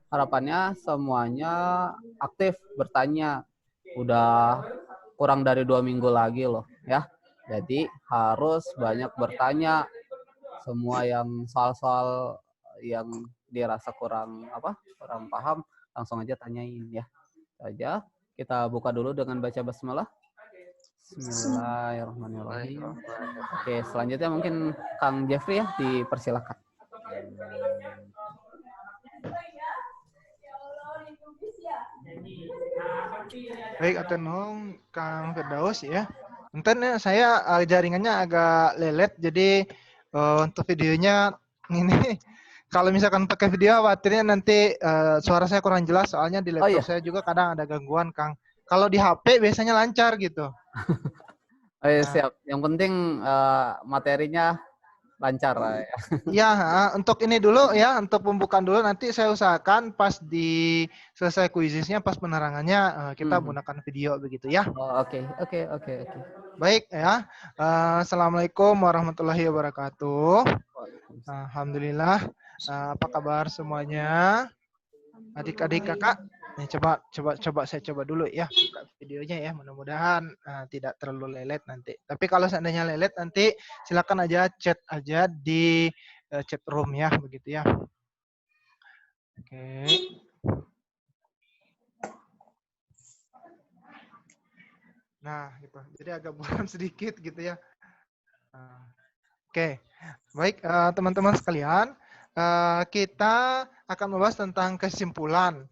harapannya semuanya aktif bertanya. Udah kurang dari 2 minggu lagi loh ya. Jadi harus banyak bertanya semua yang soal-soal yang dirasa kurang paham langsung aja tanyain ya. Saja kita buka dulu dengan baca basmalah. Bismillahirrahmanirrahim. Oke, selanjutnya mungkin Kang Jeffrey ya dipersilakan. Baik, atur nuhun Kang Firdaus ya. Enten saya jaringannya agak lelet, jadi untuk videonya ini kalau misalkan pakai video khawatirnya nanti suara saya kurang jelas, soalnya di Oh laptop iya, saya juga kadang ada gangguan, Kang. Kalau di HP biasanya lancar gitu. Nah, siap. Yang penting materinya lancar ya. ya, untuk ini dulu ya, untuk pembukaan dulu nanti saya usahakan pas di selesai kuisisnya, pas penerangannya kita menggunakan video begitu ya. Oh, oke, oke, oke, oke. Baik ya. Assalamualaikum warahmatullahi wabarakatuh. Alhamdulillah. Apa kabar semuanya? Adik-adik kakak. Nih, coba saya coba dulu ya buka videonya ya. Mudah-mudahan tidak terlalu lelet nanti. Tapi kalau seandainya lelet nanti silakan aja chat aja di chat room ya begitu ya. Oke. Nah, gitu. Jadi agak buram sedikit gitu ya. Oke. Baik, teman-teman sekalian, kita akan membahas tentang kesimpulan.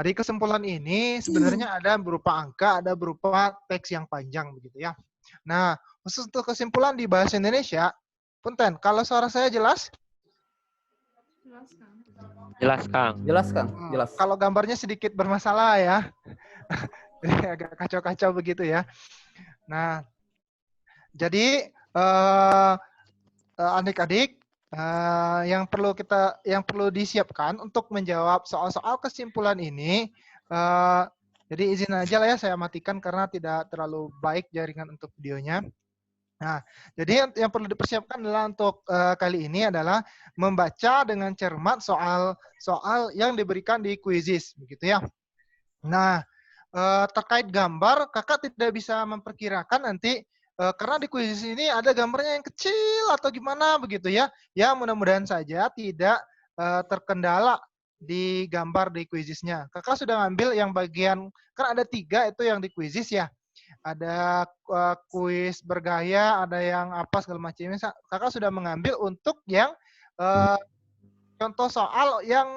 Di kesimpulan ini sebenarnya ada berupa angka, ada berupa teks yang panjang begitu ya. Nah, khusus untuk kesimpulan di bahasa Indonesia, Punten, kalau suara saya jelas? Jelas, Kang. Jelas, Kang? Jelas. Kalau gambarnya sedikit bermasalah ya. Jadi agak kacau-kacau begitu ya. Nah, jadi adik-adik, yang perlu disiapkan untuk menjawab soal-soal kesimpulan ini. Jadi izin aja lah ya saya matikan karena tidak terlalu baik jaringan untuk videonya. Nah, jadi yang perlu dipersiapkan adalah untuk kali ini adalah membaca dengan cermat soal yang diberikan di quizzes, begitu ya. Nah, terkait gambar, kakak tidak bisa memperkirakan nanti karena di kuis ini ada gambarnya yang kecil atau gimana begitu ya. Ya mudah-mudahan saja tidak terkendala di gambar di kuisisnya. Kakak sudah ngambil yang bagian, kan ada 3 itu yang di kuisis ya. Ada kuis bergaya, ada yang apa segala macamnya. Kakak sudah mengambil untuk yang contoh soal yang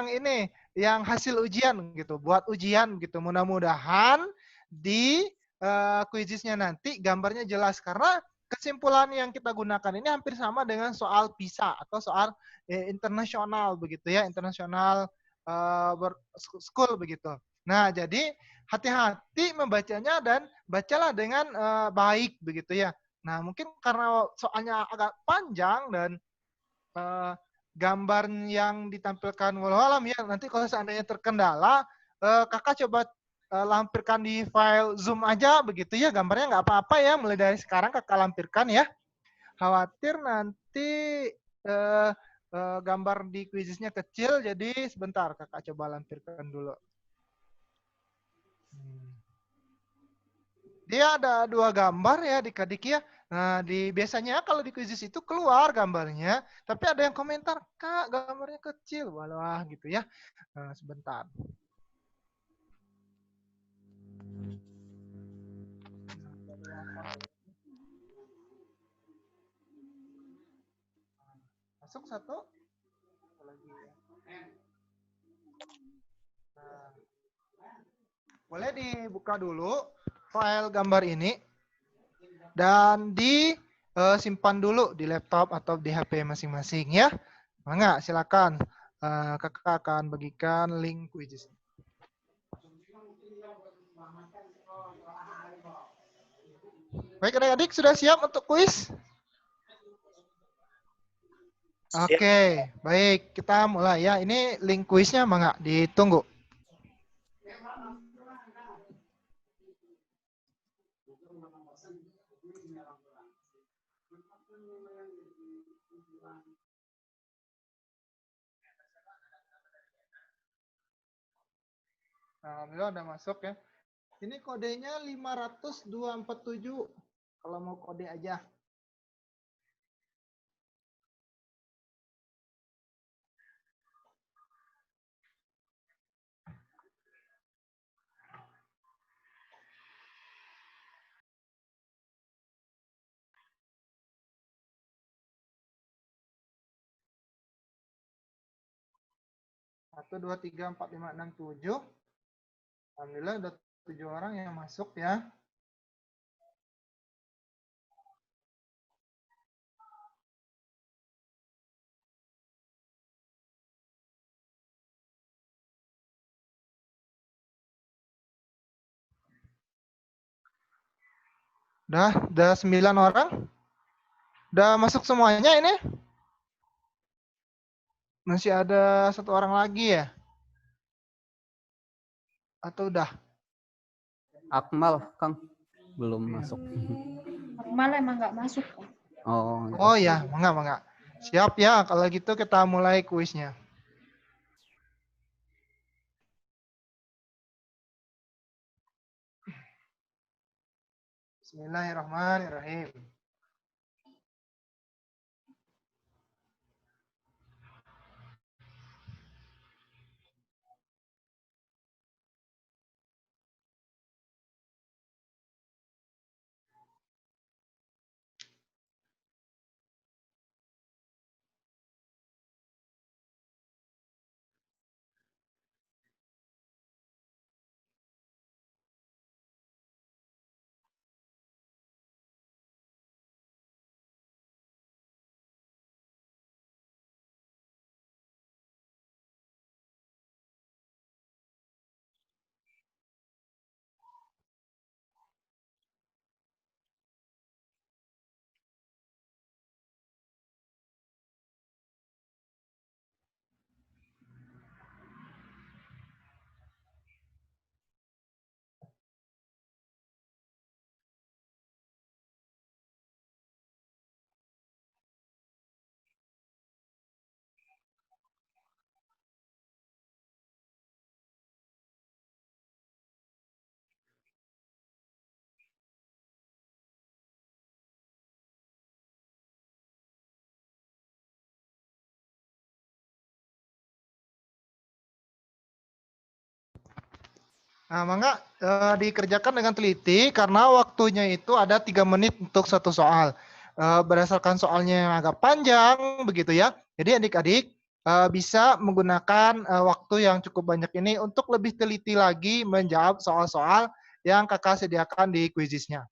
ini, yang hasil ujian gitu, buat ujian gitu. Mudah-mudahan di kuisisnya nanti gambarnya jelas karena kesimpulan yang kita gunakan ini hampir sama dengan soal PISA atau soal internasional begitu ya, internasional school begitu. Nah, jadi hati-hati membacanya dan bacalah dengan baik begitu ya. Nah, mungkin karena soalnya agak panjang dan gambar yang ditampilkan walau alam ya, nanti kalau seandainya terkendala kakak coba lampirkan di file Zoom aja begitu ya, gambarnya nggak apa-apa ya, mulai dari sekarang kakak lampirkan ya. Khawatir nanti gambar di quizisnya kecil, jadi sebentar kakak coba lampirkan dulu. Dia ada 2 gambar ya adik-adik ya. Nah, biasanya kalau di quizzes itu keluar gambarnya, tapi ada yang komentar, Kak, gambarnya kecil. Walah gitu ya. Nah, sebentar. Masuk satu. Nah, boleh dibuka dulu file gambar ini dan disimpan dulu di laptop atau di HP masing-masing ya. Mangga, silakan. Kakak akan bagikan link quizzes. Baik adik-adik, sudah siap untuk kuis? Oke, baik. Kita mulai ya. Ini link kuisnya mangga ditunggu. Alhamdulillah udah masuk ya. Ini kodenya 50247. Kalau mau kode aja. Satu, dua, tiga, empat, lima, enam, tujuh. Alhamdulillah udah 7 orang yang masuk ya. Udah 9 orang. Udah masuk semuanya ini? Masih ada 1 orang lagi ya? Atau udah? Akmal, Kang, belum masuk. Akmal emang nggak masuk. Oh, ya. Oh ya, mangga. Siap ya, kalau gitu kita mulai kuisnya. Bismillahirrahmanirrahim. Nah, mangga dikerjakan dengan teliti karena waktunya itu ada 3 menit untuk satu soal. Berdasarkan soalnya yang agak panjang begitu ya. Jadi adik-adik bisa menggunakan waktu yang cukup banyak ini untuk lebih teliti lagi menjawab soal-soal yang kakak sediakan di kuisisnya.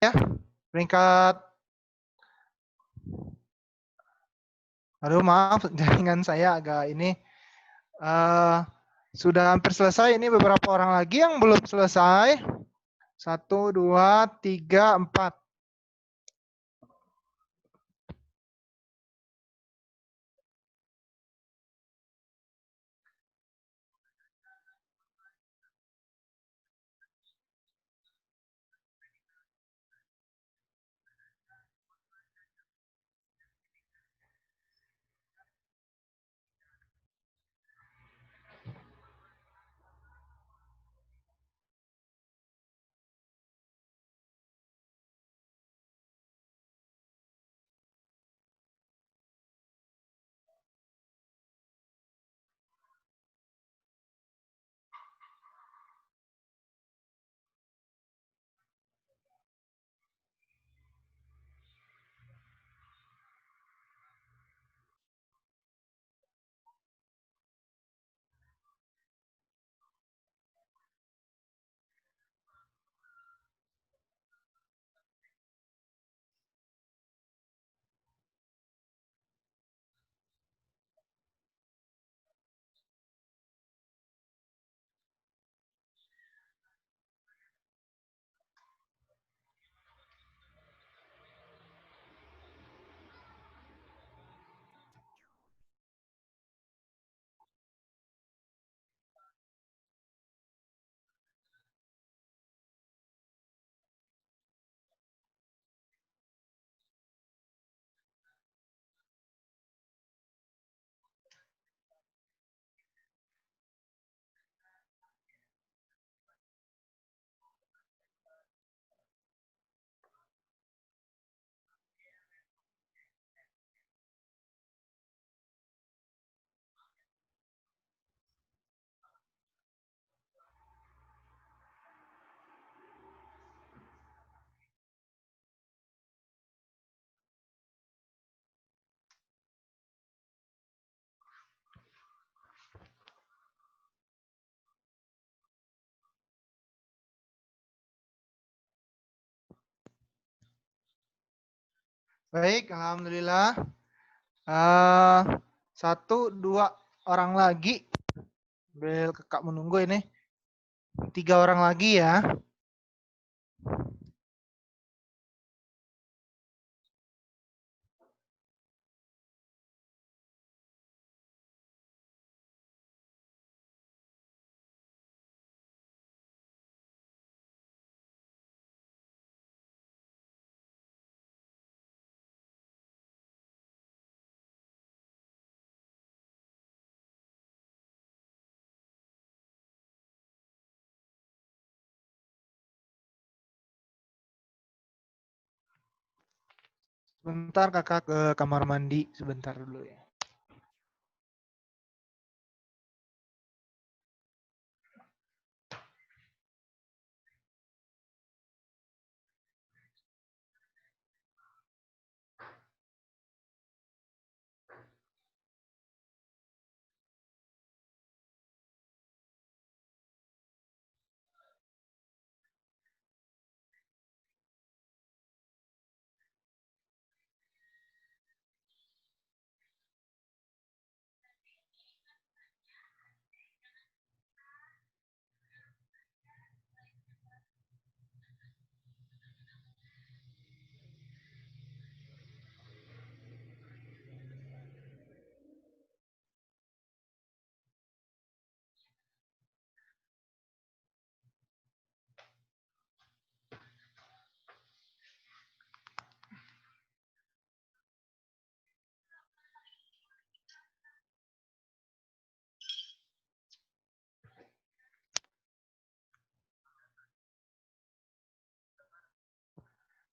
ya. Peringkat, aduh maaf, jaringan saya agak ini. Sudah hampir selesai. Ini beberapa orang lagi yang belum selesai. 1, 2, 3, 4. Baik, alhamdulillah. 1, 2 orang lagi. Bel kakak menunggu ini. 3 orang lagi ya. Sebentar kakak ke kamar mandi sebentar dulu ya.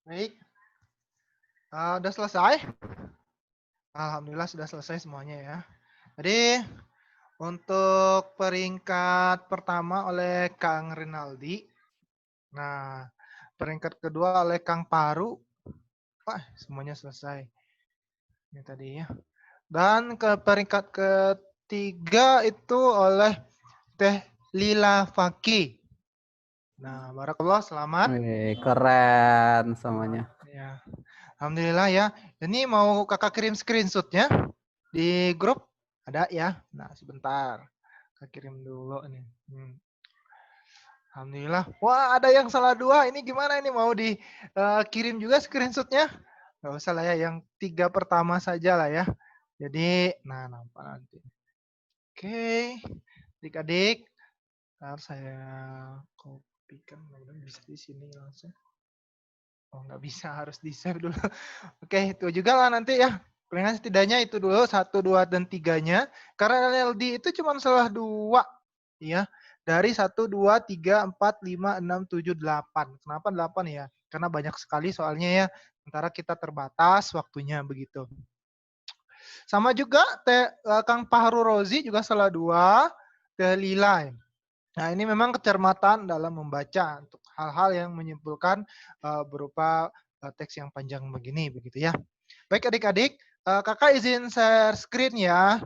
Baik. Udah selesai? Alhamdulillah sudah selesai semuanya ya. Jadi untuk peringkat pertama oleh Kang Rinaldi. Nah, peringkat kedua oleh Kang Paru. Wah, semuanya selesai. Ini tadi ya. Dan ke peringkat ketiga itu oleh Teh Lila Faki. Nah, barakallah, selamat. Wih, keren semuanya. Ya. Alhamdulillah ya. Ini mau kakak kirim screenshotnya di grup? Ada ya? Nah, sebentar. Kakak kirim dulu nih. Alhamdulillah. Wah, ada yang salah 2. Ini gimana ini? Mau dikirim juga screenshotnya? Nggak usah lah ya, yang 3 pertama saja lah ya. Jadi, nah nampak nanti. Oke, adik-adik. Ntar saya kopikan, mudah-mudahan bisa di sini langsung. Oh, nggak bisa, harus di-save dulu. Oke, itu juga lah nanti ya. Palingan setidaknya itu dulu, 1, 2, dan 3-nya. Karena LLD itu cuma salah 2. Ya. Dari 1, 2, 3, 4, 5, 6, 7, 8. Kenapa 8 ya? Karena banyak sekali soalnya ya. Sementara kita terbatas waktunya begitu. Sama juga Kang Fahru Rozi juga salah 2. Teh Lila. Nah, ini memang kecermatan dalam membaca untuk hal-hal yang menyimpulkan berupa teks yang panjang begini, begitu ya. Baik adik-adik, kakak izin share screen ya.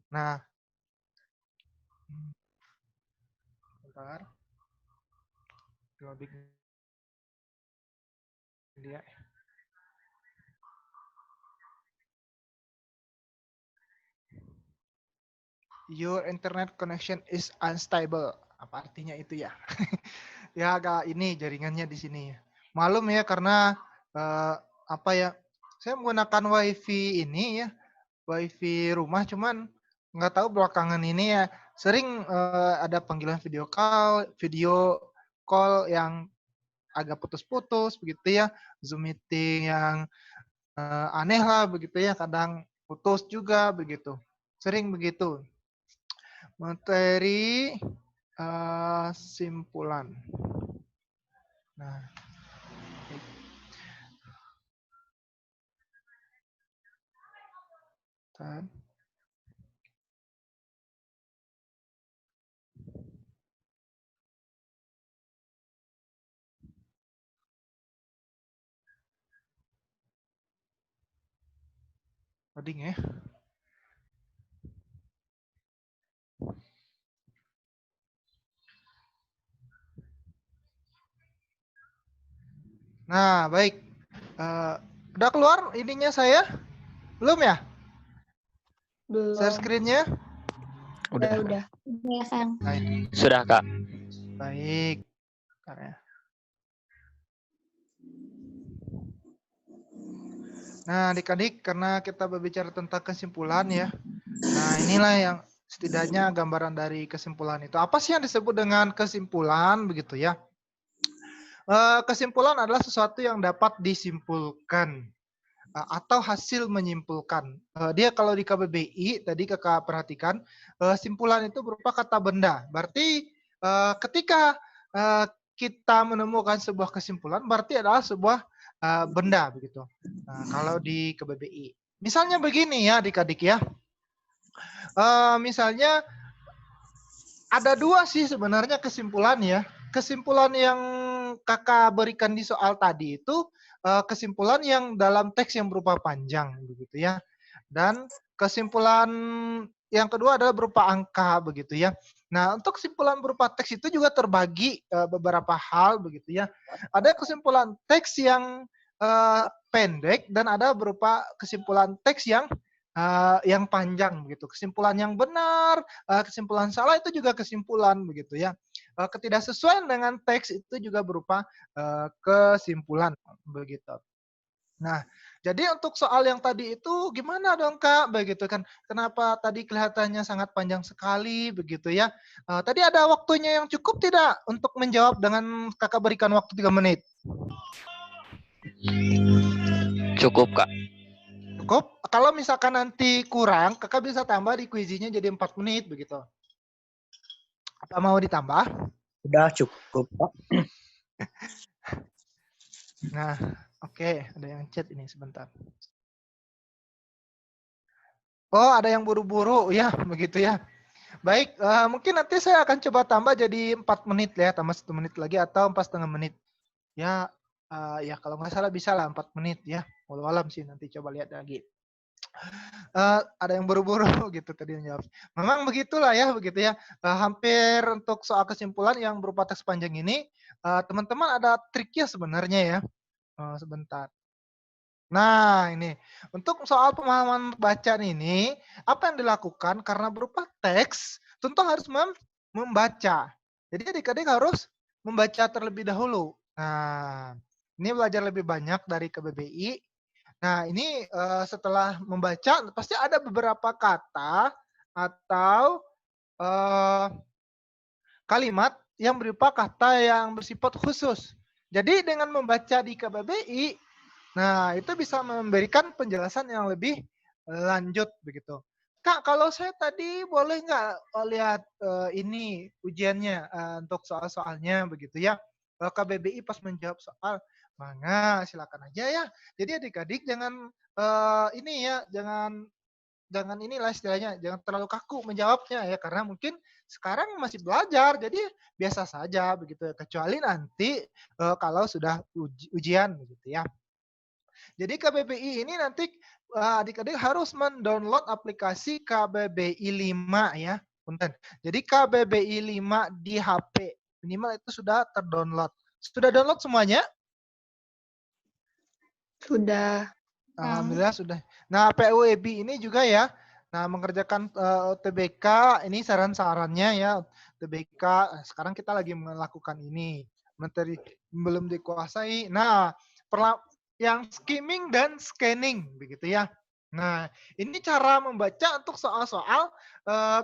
Nah, bentar. Loading dia. Your internet connection is unstable. Apa artinya itu ya? Ya agak ini jaringannya di sini. Malum ya karena apa ya? Saya menggunakan WiFi ini ya, WiFi rumah, cuman nggak tahu belakangan ini ya sering ada panggilan video call yang agak putus-putus begitu ya, Zoom meeting yang aneh lah begitu ya, kadang putus juga begitu, sering begitu. Materi simpulan. Nah, kan. Loading ya. Nah, baik. Udah keluar ininya saya? Belum ya? Share Belum. screen-nya? Udah. Ya, Kang. Baik. Sudah, Kak. Baik. Bentar ya. Nah, adik-adik, karena kita berbicara tentang kesimpulan ya. Nah, inilah yang setidaknya gambaran dari kesimpulan itu. Apa sih yang disebut dengan kesimpulan begitu ya? Kesimpulan adalah sesuatu yang dapat disimpulkan atau hasil menyimpulkan. Dia kalau di KBBI tadi kakak perhatikan, simpulan itu berupa kata benda. Berarti ketika kita menemukan sebuah kesimpulan, berarti adalah sebuah benda begitu. Nah, kalau di KBBI, misalnya begini ya adik-adik ya. Misalnya ada 2 sih sebenarnya kesimpulan ya. Kesimpulan yang kakak berikan di soal tadi itu kesimpulan yang dalam teks yang berupa panjang begitu ya. Dan kesimpulan yang kedua adalah berupa angka begitu ya. Nah, untuk kesimpulan berupa teks itu juga terbagi beberapa hal begitu ya. Ada kesimpulan teks yang pendek dan ada berupa kesimpulan teks yang panjang begitu. Kesimpulan yang benar, kesimpulan salah itu juga kesimpulan begitu ya. Ketidaksesuaian dengan teks itu juga berupa kesimpulan begitu. Nah, jadi untuk soal yang tadi itu gimana dong Kak? Begitu kan. Kenapa tadi kelihatannya sangat panjang sekali begitu ya. Tadi ada waktunya yang cukup tidak untuk menjawab dengan Kakak berikan waktu 3 menit? Cukup, Kak. Cukup? Kalau misalkan nanti kurang, Kakak bisa tambah di kuisinya jadi 4 menit begitu. Apa mau ditambah? Udah cukup, Pak. Nah, oke. Ada yang chat ini sebentar. Oh, ada yang buru-buru ya, begitu ya. Baik, mungkin nanti saya akan coba tambah jadi 4 menit ya, tambah 1 menit lagi atau 4,5 menit. Ya, ya kalau nggak salah bisa lah 4 menit ya. Walau alam sih, nanti coba lihat lagi. Ada yang buru-buru gitu tadi yang jawab. Memang begitulah ya, begitu ya. Hampir untuk soal kesimpulan yang berupa teks panjang ini, teman-teman ada triknya sebenarnya ya. Sebentar. Nah, ini untuk soal pemahaman bacaan ini, apa yang dilakukan karena berupa teks, tentu harus membaca. Jadi adik-adik harus membaca terlebih dahulu. Nah, ini belajar lebih banyak dari KBBI. Nah, ini setelah membaca pasti ada beberapa kata atau kalimat yang berupa kata yang bersifat khusus. Jadi dengan membaca di KBBI, nah itu bisa memberikan penjelasan yang lebih lanjut begitu. Kak, kalau saya tadi boleh nggak lihat ini ujiannya untuk soal-soalnya begitu ya? KBBI pas menjawab soal, mangga silakan aja ya. Jadi adik-adik jangan ini ya, jangan inilah istilahnya, jangan terlalu kaku menjawabnya ya, karena mungkin sekarang masih belajar, jadi biasa saja begitu ya. Kecuali nanti kalau sudah ujian begitu ya. Jadi KBBI ini nanti adik-adik harus mendownload aplikasi KBBI 5 ya. Punten. Jadi KBBI 5 di HP minimal itu sudah terdownload. Sudah download semuanya? Sudah. Alhamdulillah sudah. Nah, PUEB ini juga ya. Nah, mengerjakan UTBK ini saran-sarannya ya. UTBK sekarang kita lagi melakukan ini. Materi belum dikuasai. Nah, yang skimming dan scanning begitu ya. Nah, ini cara membaca untuk soal-soal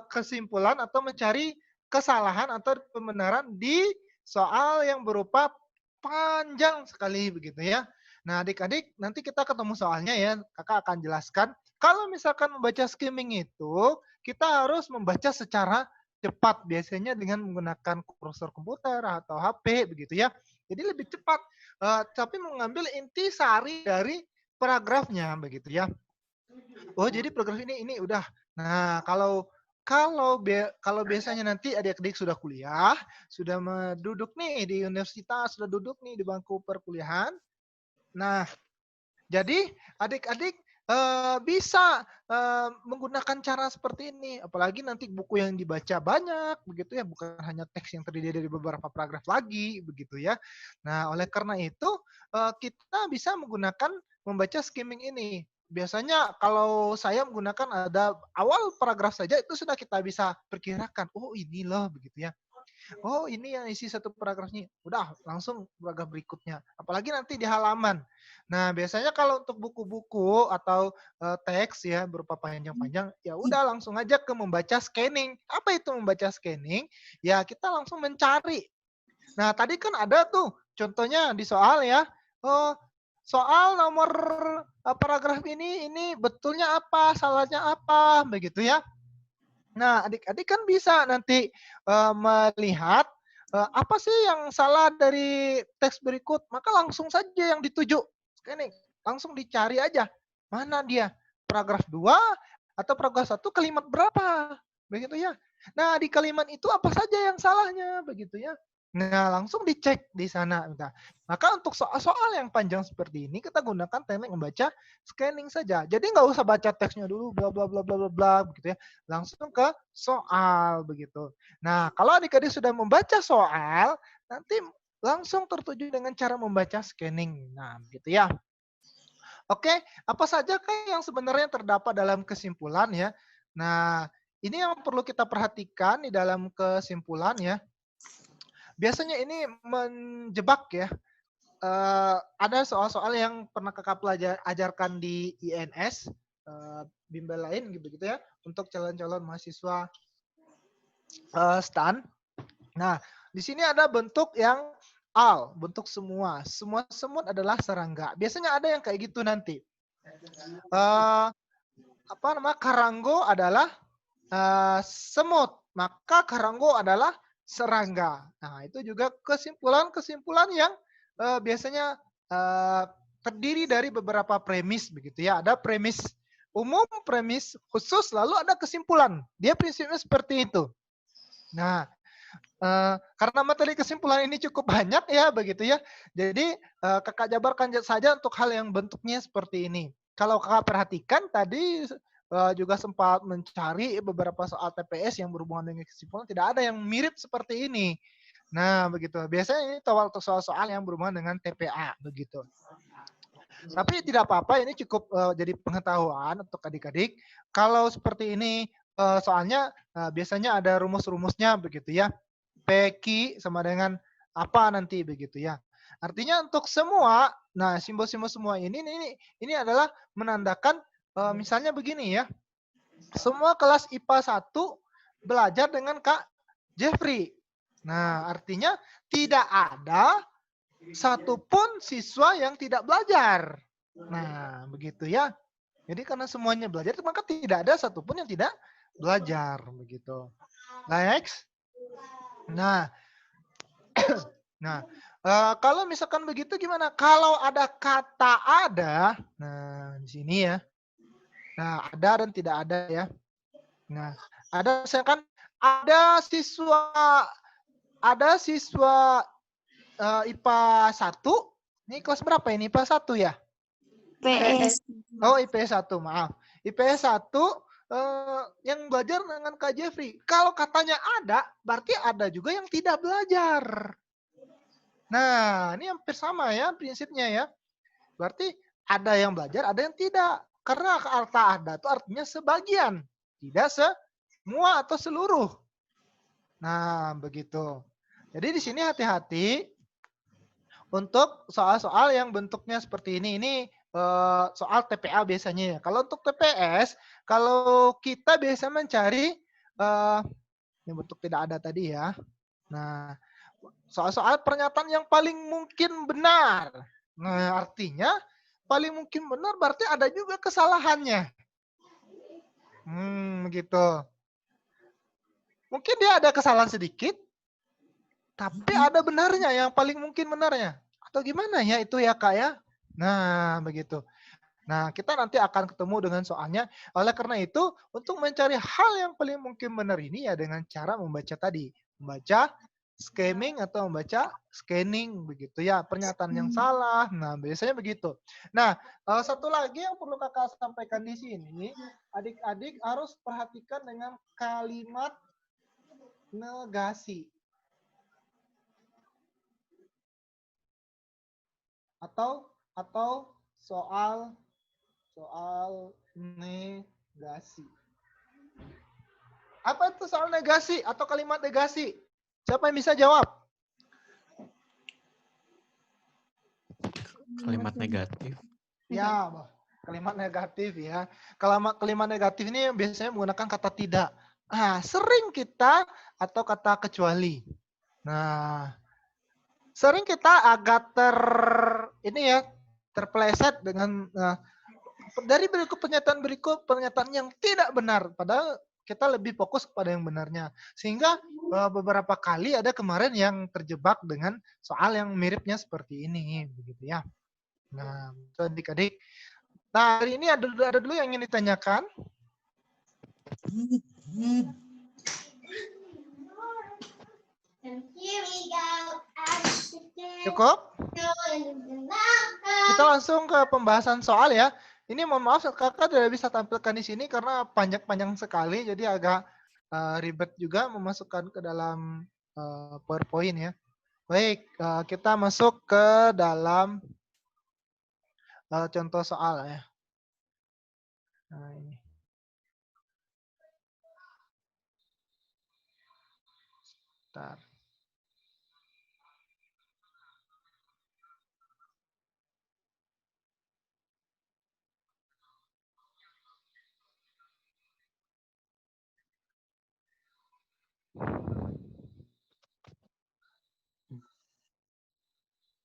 kesimpulan atau mencari kesalahan atau pembenaran di soal yang berupa panjang sekali begitu ya. Nah, adik-adik, nanti kita ketemu soalnya ya, kakak akan jelaskan. Kalau misalkan membaca skimming itu, kita harus membaca secara cepat, biasanya dengan menggunakan kursor komputer atau HP, begitu ya. Jadi lebih cepat, tapi mengambil inti sari dari paragrafnya, begitu ya. Oh, jadi paragraf ini udah. Nah, kalau biasanya nanti adik-adik sudah kuliah, sudah duduk nih di universitas, sudah duduk nih di bangku perkuliahan. Nah, jadi adik-adik bisa menggunakan cara seperti ini. Apalagi nanti buku yang dibaca banyak, begitu ya, bukan hanya teks yang terdiri dari beberapa paragraf lagi, begitu ya. Nah, oleh karena itu kita bisa menggunakan membaca skimming ini. Biasanya kalau saya menggunakan ada awal paragraf saja itu sudah kita bisa perkirakan. Oh ini loh begitu ya. Oh ini yang isi satu paragrafnya. Udah langsung paragraf berikutnya. Apalagi nanti di halaman. Nah biasanya kalau untuk buku-buku atau teks ya berupa panjang-panjang, ya udah langsung aja ke membaca scanning. Apa itu membaca scanning? Ya kita langsung mencari. Nah tadi kan ada tuh contohnya di soal ya. Oh soal nomor paragraf ini betulnya apa, salahnya apa, begitu ya. Nah, adik-adik kan bisa nanti melihat apa sih yang salah dari teks berikut, maka langsung saja yang dituju. Ini langsung dicari aja. Mana dia? Paragraf 2 atau paragraf 1 kalimat berapa? Begitu ya. Nah, di kalimat itu apa saja yang salahnya, begitu ya. Nah, langsung dicek di sana. Nah, maka untuk soal-soal yang panjang seperti ini, kita gunakan teknik membaca scanning saja. Jadi nggak usah baca teksnya dulu, bla bla bla bla bla bla, begitu ya. Langsung ke soal begitu. Nah, kalau adik-adik sudah membaca soal, nanti langsung tertuju dengan cara membaca scanning. Nah, begitu ya. Oke, apa saja kan yang sebenarnya terdapat dalam kesimpulan ya. Nah, ini yang perlu kita perhatikan di dalam kesimpulan ya. Biasanya ini menjebak ya. Ada soal-soal yang pernah kakak ajarkan di INS, bimbel lain gitu ya, untuk calon-calon mahasiswa STAN. Nah, di sini ada bentuk yang al, bentuk semua. Semua semut adalah serangga. Biasanya ada yang kayak gitu nanti. Karanggo adalah semut, maka karanggo adalah serangga. Nah, itu juga kesimpulan-kesimpulan yang biasanya terdiri dari beberapa premis begitu ya. Ada premis umum, premis khusus, lalu ada kesimpulan. Dia prinsipnya seperti itu. Nah, karena materi kesimpulan ini cukup banyak ya begitu ya. Jadi kakak jabarkan saja untuk hal yang bentuknya seperti ini. Kalau kakak perhatikan tadi juga sempat mencari beberapa soal TPS yang berhubungan dengan kesimpulan, tidak ada yang mirip seperti ini. Nah begitu. Biasanya ini soal-soal yang berhubungan dengan TPA begitu. Tapi tidak apa-apa, ini cukup jadi pengetahuan untuk adik-adik. Kalau seperti ini soalnya biasanya ada rumus-rumusnya begitu ya. PQ sama dengan apa nanti begitu ya. Artinya untuk semua, nah simbol-simbol semua ini adalah menandakan misalnya begini ya. Semua kelas IPA 1 belajar dengan Kak Jeffrey. Nah, artinya tidak ada satupun siswa yang tidak belajar. Nah, begitu ya. Jadi karena semuanya belajar, maka tidak ada satupun yang tidak belajar. Begitu. Next. Nah, kalau misalkan begitu gimana? Kalau ada kata ada, nah di sini ya. Nah, ada dan tidak ada ya. Nah, ada misalkan ada siswa IPA 1. Ini kelas berapa ini? IPA 1 ya? PS. Oh, IPS 1, maaf. IPS 1 yang belajar dengan Kak Jeffrey. Kalau katanya ada, berarti ada juga yang tidak belajar. Nah, ini hampir sama ya prinsipnya ya. Berarti ada yang belajar, ada yang tidak. Karena kata ada itu artinya sebagian. Tidak semua atau seluruh. Nah, begitu. Jadi di sini hati-hati untuk soal-soal yang bentuknya seperti ini. Ini soal TPA biasanya ya. Kalau untuk TPS, kalau kita biasa mencari yang bentuk tidak ada tadi ya. Nah, soal-soal pernyataan yang paling mungkin benar. Nah, artinya paling mungkin benar berarti ada juga kesalahannya. Begitu. Mungkin dia ada kesalahan sedikit, tapi ada benarnya yang paling mungkin benarnya. Atau gimana ya itu ya Kak ya? Nah, begitu. Nah, kita nanti akan ketemu dengan soalnya. Oleh karena itu, untuk mencari hal yang paling mungkin benar ini ya dengan cara membaca tadi. Membaca scamming atau membaca scanning begitu ya. Pernyataan yang salah. Nah, biasanya begitu. Nah, satu lagi yang perlu kakak sampaikan di sini, adik-adik harus perhatikan dengan kalimat negasi. Atau soal negasi. Apa itu soal negasi atau kalimat negasi? Siapa yang bisa jawab? Kalimat negatif. Ya, kalimat negatif ya. Kalimat negatif ini biasanya menggunakan kata tidak. Sering kita atau kata kecuali. Nah, sering kita agak terpeleset dengan dari pernyataan yang tidak benar. Padahal kita lebih fokus kepada yang benarnya. Sehingga beberapa kali ada kemarin yang terjebak dengan soal yang miripnya seperti ini. Begitu ya. Nah, adik-adik. Nah, hari ini ada dulu yang ingin ditanyakan. Cukup? Kita langsung ke pembahasan soal ya. Ini mohon maaf kakak tidak bisa tampilkan di sini karena panjang-panjang sekali, jadi agak ribet juga memasukkan ke dalam PowerPoint ya. Baik, kita masuk ke dalam contoh soal ya. Nah, ini. Bentar.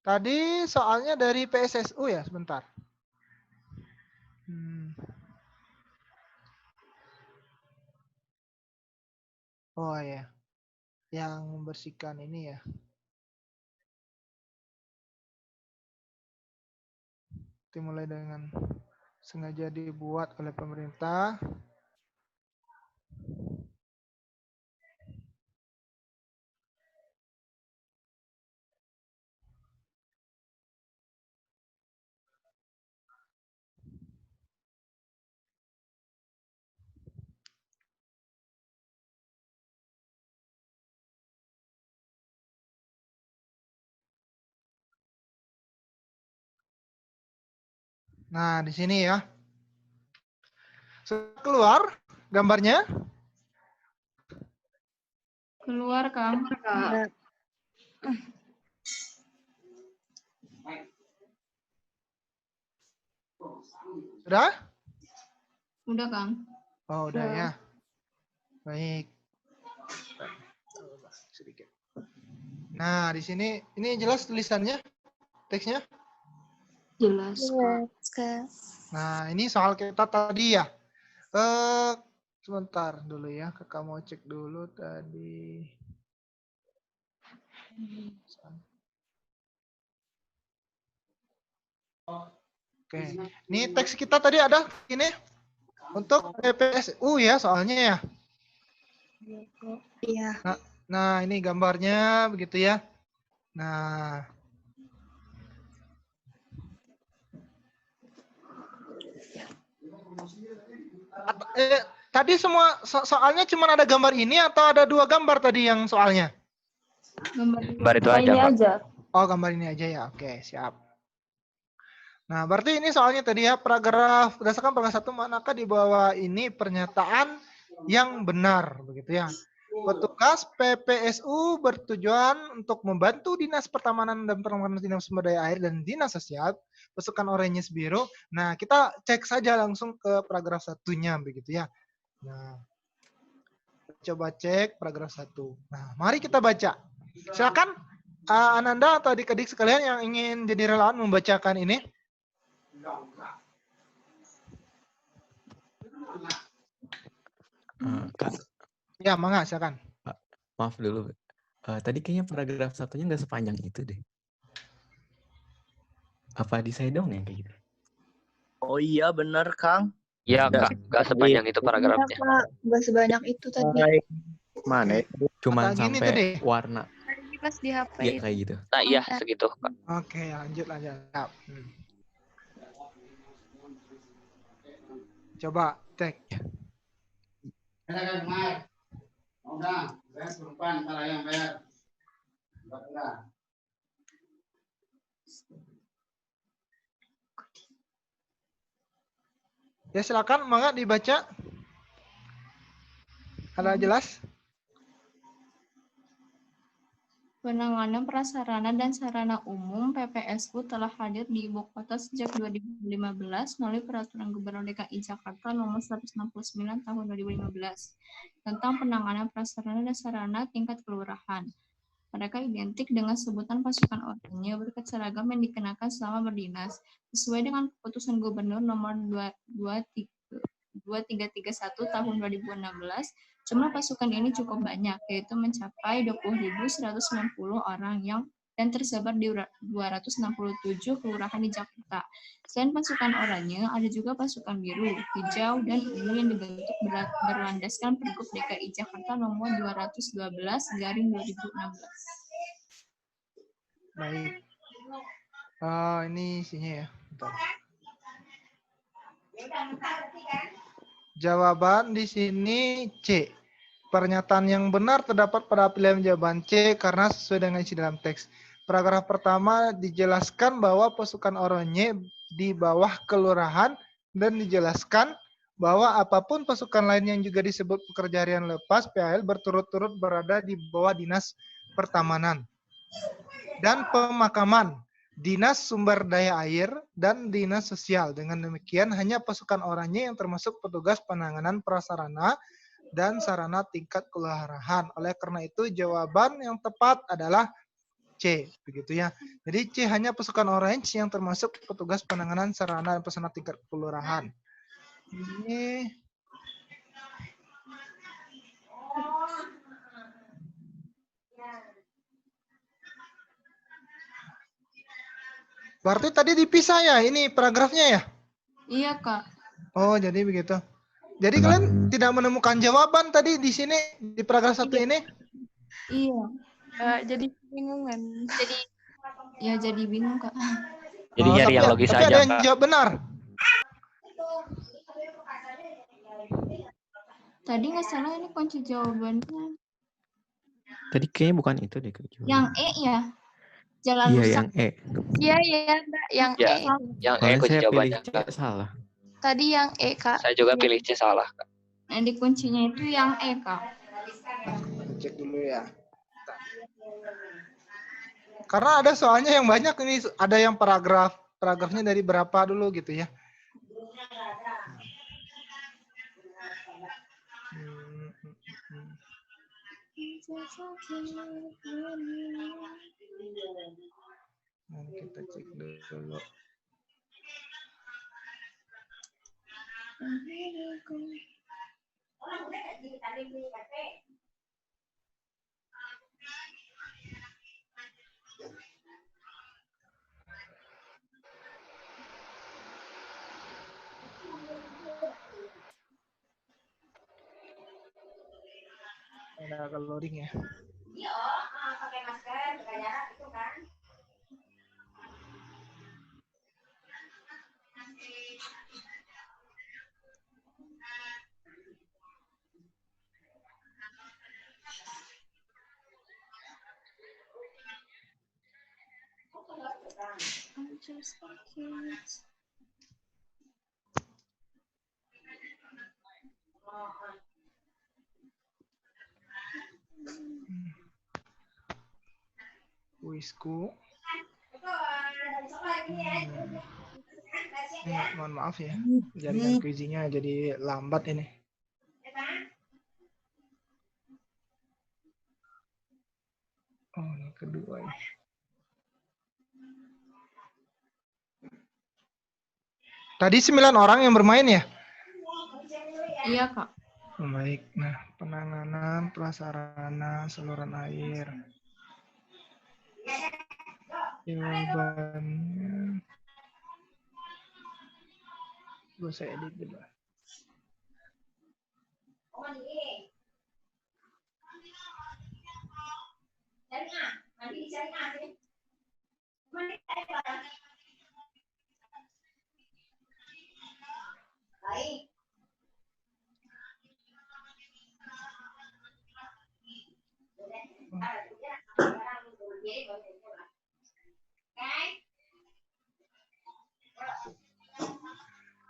Tadi soalnya dari PSSU ya, sebentar. Oh ya, yang membersihkan ini ya. Dimulai dengan sengaja dibuat oleh pemerintah. Nah, di sini ya. Sudah keluar gambarnya? Keluar, Kang. Sudah? Udah, Kang. Oh, udah ya. Baik. Sedikit. Nah, di sini ini jelas tulisannya, teksnya. Jelas, Kak. Nah, ini soal kita tadi ya. Sebentar dulu ya, kakak mau cek dulu tadi. Oke, ini teks kita tadi ada ini untuk PPSU ya soalnya ya. Iya. Nah, ini gambarnya begitu ya. Nah, tadi semua soalnya cuma ada gambar ini atau ada 2 gambar tadi yang soalnya? Gambar itu aja, Pak. Oh, gambar ini aja ya. Oke, siap. Nah, berarti ini soalnya tadi ya, paragraf berdasarkan paragraf 1 manakah di bawah ini pernyataan yang benar begitu ya. Petugas PPSU bertujuan untuk membantu Dinas Pertamanan dan Pengembangan Dinas Sumber Daya Air dan Dinas Sosial, pasukan Oranye Biru. Nah, kita cek saja langsung ke paragraf 1-nya begitu ya. Nah, coba cek paragraf 1. Nah, mari kita baca. Silakan Ananda atau adik-adik sekalian yang ingin jadi relawan membacakan ini. Kak, Ya, mangga silakan. maaf dulu. Tadi kayaknya paragraf 1-nya nggak sepanjang itu deh. Apa di saya dong yang kayak gitu? Oh iya bener Kang. Ya, Kak. Nggak sepanjang itu Iya, paragrafnya. Kak. Nggak sebanyak itu tadi. Mana? Cuman Kata gini sampai tadi. warna. Tadi pas di HP Iya itu. kayak gitu. Nah, iya segitu, Kak. Oke, lanjut. Siap. Coba cek. Ya silakan, mangga dibaca. Ada jelas? Penanganan prasarana dan sarana umum PPSU telah hadir di Ibu Kota sejak 2015 melalui Peraturan Gubernur DKI Jakarta Nomor 169 Tahun 2015 tentang penanganan prasarana dan sarana tingkat kelurahan. Mereka identik dengan sebutan pasukan oranye berkat seragam yang dikenakan selama berdinas. Sesuai dengan Keputusan Gubernur Nomor 2331 Tahun 2016, jumlah pasukan ini cukup banyak, yaitu mencapai 20.190 orang dan tersebar di 267 kelurahan di Jakarta. Selain pasukan oranye, ada juga pasukan biru, hijau, dan ungu yang dibentuk berlandaskan Pergub DKI Jakarta Nomor 212/2016. Baik. Ini isinya ya. Bentar. Jawaban di sini C. Pernyataan yang benar terdapat pada pilihan jawaban C karena sesuai dengan isi dalam teks. Paragraf pertama dijelaskan bahwa pasukan oranye di bawah kelurahan dan dijelaskan bahwa apapun pasukan lain yang juga disebut pekerja harian lepas PHL berturut-turut berada di bawah Dinas Pertamanan dan Pemakaman, Dinas Sumber Daya Air, dan Dinas Sosial. Dengan demikian, hanya pasukan oranye yang termasuk petugas penanganan prasarana dan sarana tingkat kelurahan. Oleh karena itu, jawaban yang tepat adalah C. Begitu ya. Jadi C hanya pasukan orange yang termasuk petugas penanganan sarana dan prasarana tingkat kelurahan. Ini berarti tadi dipisah ya ini paragrafnya ya? Iya, Kak. Oh, jadi begitu. Jadi kalian tidak menemukan jawaban tadi di sini di paragraf 1 ini? Iya. Jadi bingungan. Jadi bingung, Kak. Jadi nyari yang logis tapi aja, ada yang Kak. jawab benar. Tadi nggak salah ini kunci jawabannya. Tadi kayaknya bukan itu deh. Yang E ya? Jalan Iya, rusak. yang E. Iya, Mbak. Yang Ya. E. Yang E Soalnya kunci saya pilih jawabannya, C Kak. salah. Tadi yang E, Kak. Saya juga pilih C salah, Kak. Nah, di kuncinya itu yang E, Kak. Cek dulu ya. Karena ada soalnya yang banyak ini, ada yang paragrafnya dari berapa dulu gitu ya. Nah, kita cek dulu. Ada agak loading ya. Pakai masker, jaga jarak itu kan. Kuisku. Mohon maaf ya, jaringan kuisinya jadi lambat ini. Oh, ini kedua ini. Tadi 9 orang yang bermain ya? Iya, Kak. Baik. Nah, penanganan prasarana saluran air. Jawabannya. Gue saya edit dulu. Baik.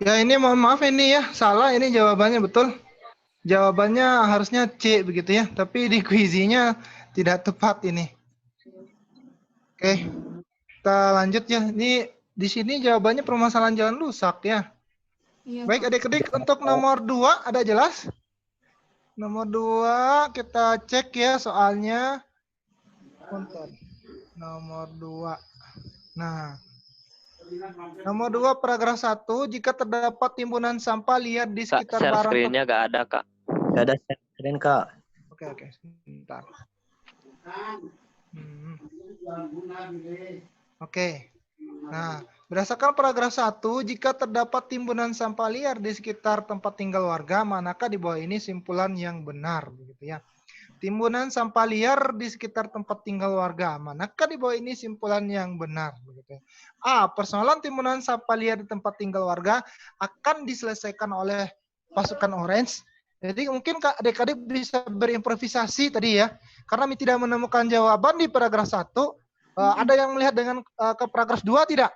Ya ini mohon maaf ini ya, salah ini jawabannya betul. Jawabannya harusnya C begitu ya, tapi di kuisinya tidak tepat ini. Oke, kita lanjut ya. Ini di sini jawabannya permasalahan jalan rusak ya. Iya, Baik Kak. adik-adik, untuk nomor 2 ada jelas? Nomor 2 kita cek ya soalnya. Punten. Nomor 2. Nah, nomor 2 paragraf 1, jika terdapat timbunan sampah liar di Kak, sekitar share barang. screen-nya nggak ada, Kak. Gak ada share screen, Kak. Oke, sebentar. Oke. Nah, berdasarkan paragraf 1, jika terdapat timbunan sampah liar di sekitar tempat tinggal warga, manakah di bawah ini simpulan yang benar begitu ya. Timbunan sampah liar di sekitar tempat tinggal warga, manakah di bawah ini simpulan yang benar begitu ya. A, persoalan timbunan sampah liar di tempat tinggal warga akan diselesaikan oleh pasukan Orange. Jadi mungkin adik-adik bisa berimprovisasi tadi ya, karena kami tidak menemukan jawaban di paragraf 1. Ada yang melihat dengan ke paragraf 2 tidak?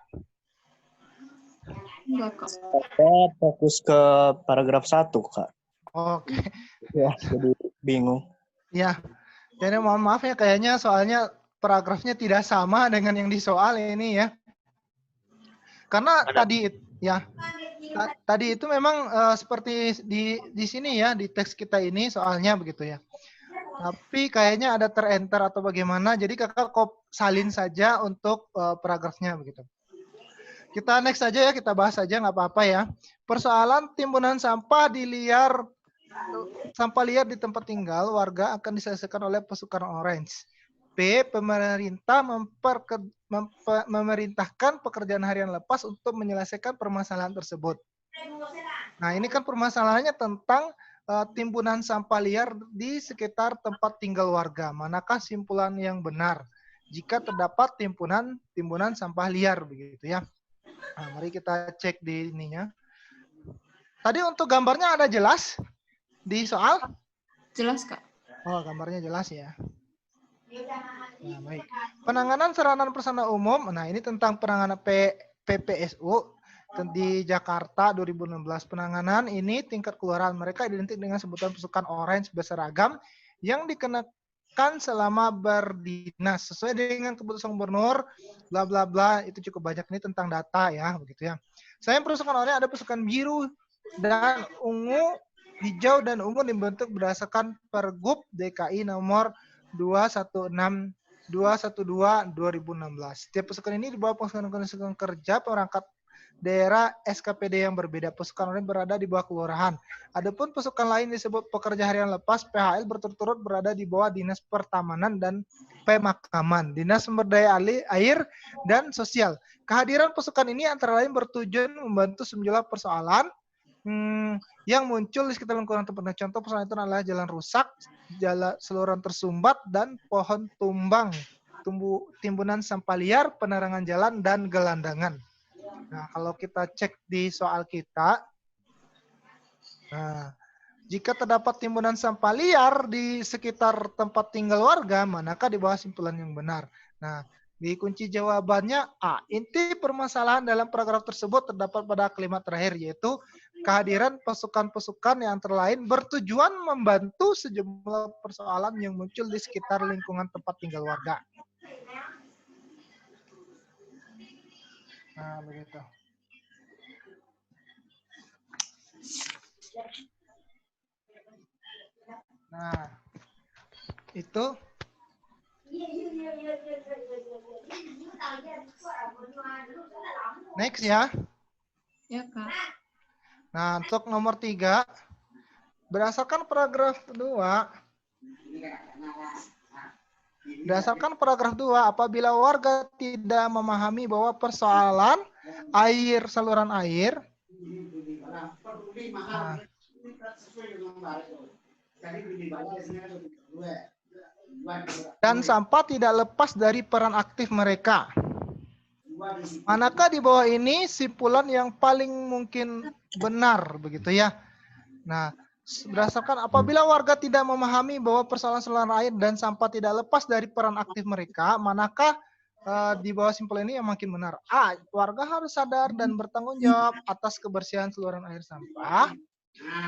Enggak, Kak. Saya fokus ke paragraf 1, Kak. Oke. Ya, jadi bingung. Ya, jadi mohon maaf ya, kayaknya soalnya paragrafnya tidak sama dengan yang di soal ini ya. Karena tadi itu memang seperti di sini ya, di teks kita ini soalnya begitu ya. Tapi kayaknya ada terenter atau bagaimana, jadi kakak salin saja untuk paragrafnya begitu. Kita next saja ya, kita bahas saja nggak apa-apa ya. Persoalan timbunan sampah liar di tempat tinggal warga akan diselesaikan oleh pasukan Orange. B, pemerintah memerintahkan pekerjaan harian lepas untuk menyelesaikan permasalahan tersebut. Nah, ini kan permasalahannya tentang timbunan sampah liar di sekitar tempat tinggal warga. Manakah simpulan yang benar? Jika terdapat timbunan sampah liar begitu ya. Nah, mari kita cek di ininya. Tadi untuk gambarnya ada jelas di soal? Jelas, Kak. Oh, gambarnya jelas ya. Nah, baik. Penanganan sarana prasarana umum. Nah, ini tentang penanganan PPSU di Jakarta 2016. Penanganan ini tingkat kelurahan mereka identik dengan sebutan pasukan orange berseragam yang dikenakan selama berdinas sesuai dengan keputusan gubernur bla bla bla. Itu cukup banyak, ini tentang data ya, begitu ya. Selain pasukan oranye ada pasukan biru dan ungu, hijau dan ungu dibentuk berdasarkan Pergub DKI nomor 212 2016. Setiap pasukan ini di bawah pasukan kerja perangkat daerah SKPD yang berbeda. Pasukan lain berada di bawah kelurahan. Adapun pasukan lain disebut pekerja harian lepas PHL berturut-turut berada di bawah Dinas Pertamanan dan Pemakaman, Dinas Sumber Daya Air dan Sosial. Kehadiran pasukan ini antara lain bertujuan membantu sejumlah persoalan yang muncul di sekitar lingkungan tempat. Contoh persoalan itu adalah jalan rusak, jalan saluran tersumbat, dan pohon tumbang, timbunan sampah liar, penerangan jalan, dan gelandangan. Nah, kalau kita cek di soal kita, nah, jika terdapat timbunan sampah liar di sekitar tempat tinggal warga, manakah di bawah simpulan yang benar? Nah, di kunci jawabannya A. Inti permasalahan dalam paragraf tersebut terdapat pada kalimat terakhir, yaitu kehadiran pasukan-pasukan yang antara lain bertujuan membantu sejumlah persoalan yang muncul di sekitar lingkungan tempat tinggal warga. Nah, begitu. Nah, itu. Next ya. Ya, Kak. Nah, untuk nomor 3, berdasarkan paragraf 2, apabila warga tidak memahami bahwa persoalan air, saluran air, dan sampah tidak lepas dari peran aktif mereka. Manakah di bawah ini simpulan yang paling mungkin benar, begitu ya? Nah, berdasarkan apabila warga tidak memahami bahwa persoalan saluran air dan sampah tidak lepas dari peran aktif mereka, manakah di bawah simpulan ini yang makin benar? A. Warga harus sadar dan bertanggung jawab atas kebersihan saluran air sampah.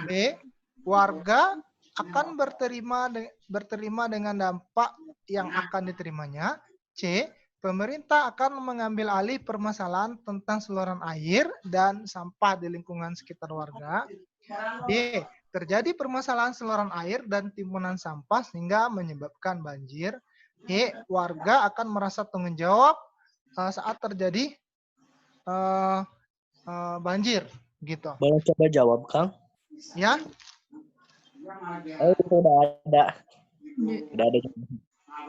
B. Warga akan berterima dengan dampak yang akan diterimanya. C. Pemerintah akan mengambil alih permasalahan tentang saluran air dan sampah di lingkungan sekitar warga. D. Terjadi permasalahan saluran air dan timbunan sampah sehingga menyebabkan banjir. E. Warga akan merasa tanggung jawab saat terjadi banjir, gitu. Boleh coba jawab, Kang? Ya. Oh, itu udah ada. D. Udah ada.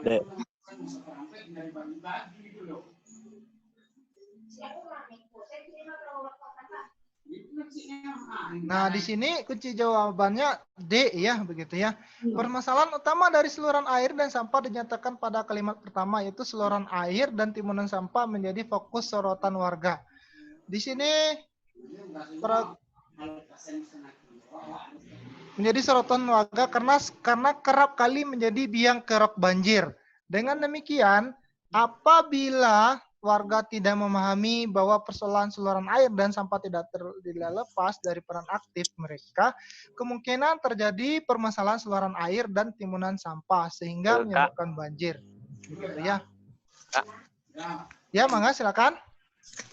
Udah. Nah, di sini kunci jawabannya D ya, begitu ya. Permasalahan utama dari saluran air dan sampah dinyatakan pada kalimat pertama, yaitu saluran air dan timbunan sampah menjadi fokus sorotan warga. Di sini menjadi sorotan warga karena kerap kali menjadi biang kerok banjir. Dengan demikian, apabila warga tidak memahami bahwa persoalan saluran air dan sampah tidak lepas dari peran aktif mereka, kemungkinan terjadi permasalahan saluran air dan timbunan sampah sehingga menyebabkan banjir. Begitu ya. Kak. Ya, Mangga, silakan.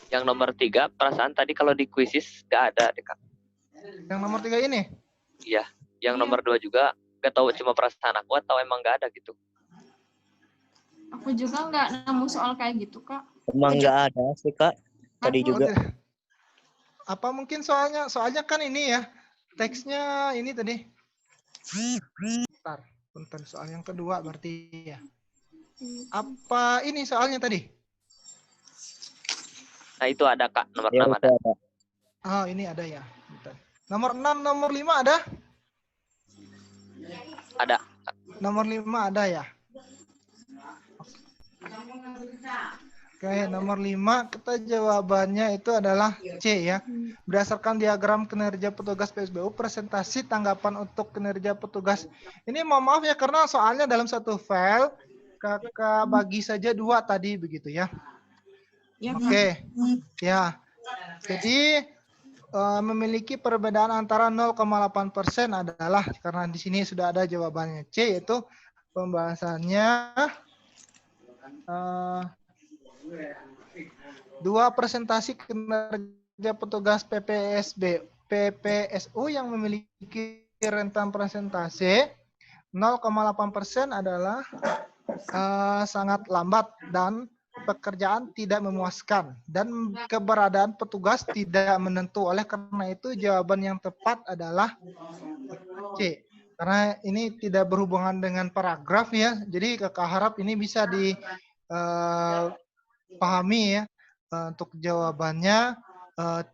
Yang nomor 3, perasaan tadi kalau di kuisis nggak ada deh, Kak. Yang nomor 3 ini? Iya. Yang nomor 2 juga nggak tahu, cuma perasaan aku atau emang nggak ada gitu. Aku juga nggak nemu soal kayak gitu, Kak. Emang nggak ada sih, Kak. Tadi juga. Apa mungkin soalnya kan ini ya, teksnya ini tadi. Bentar, soal yang kedua berarti ya. Apa ini soalnya tadi? Nah, itu ada, Kak. Nomor Ya, 6 itu ada. ada. Oh, ini ada ya. Bentar. Nomor 6, nomor 5 ada? Ada. Nomor 5 ada ya? Oke, nomor 5 kita jawabannya itu adalah C ya. Berdasarkan diagram kinerja petugas PSBU, presentasi tanggapan untuk kinerja petugas. Ini mohon maaf ya karena soalnya dalam satu file kakak bagi saja 2 tadi begitu ya. Oke, ya. Jadi memiliki perbedaan antara 0,8% adalah karena di sini sudah ada jawabannya C, yaitu pembahasannya 2 presentasi kinerja petugas PPSU yang memiliki rentan presentasi 0,8% adalah sangat lambat dan pekerjaan tidak memuaskan dan keberadaan petugas tidak menentu. Oleh karena itu jawaban yang tepat adalah C. Karena ini tidak berhubungan dengan paragraf ya. Jadi kakak harap ini bisa dipahami ya. Untuk jawabannya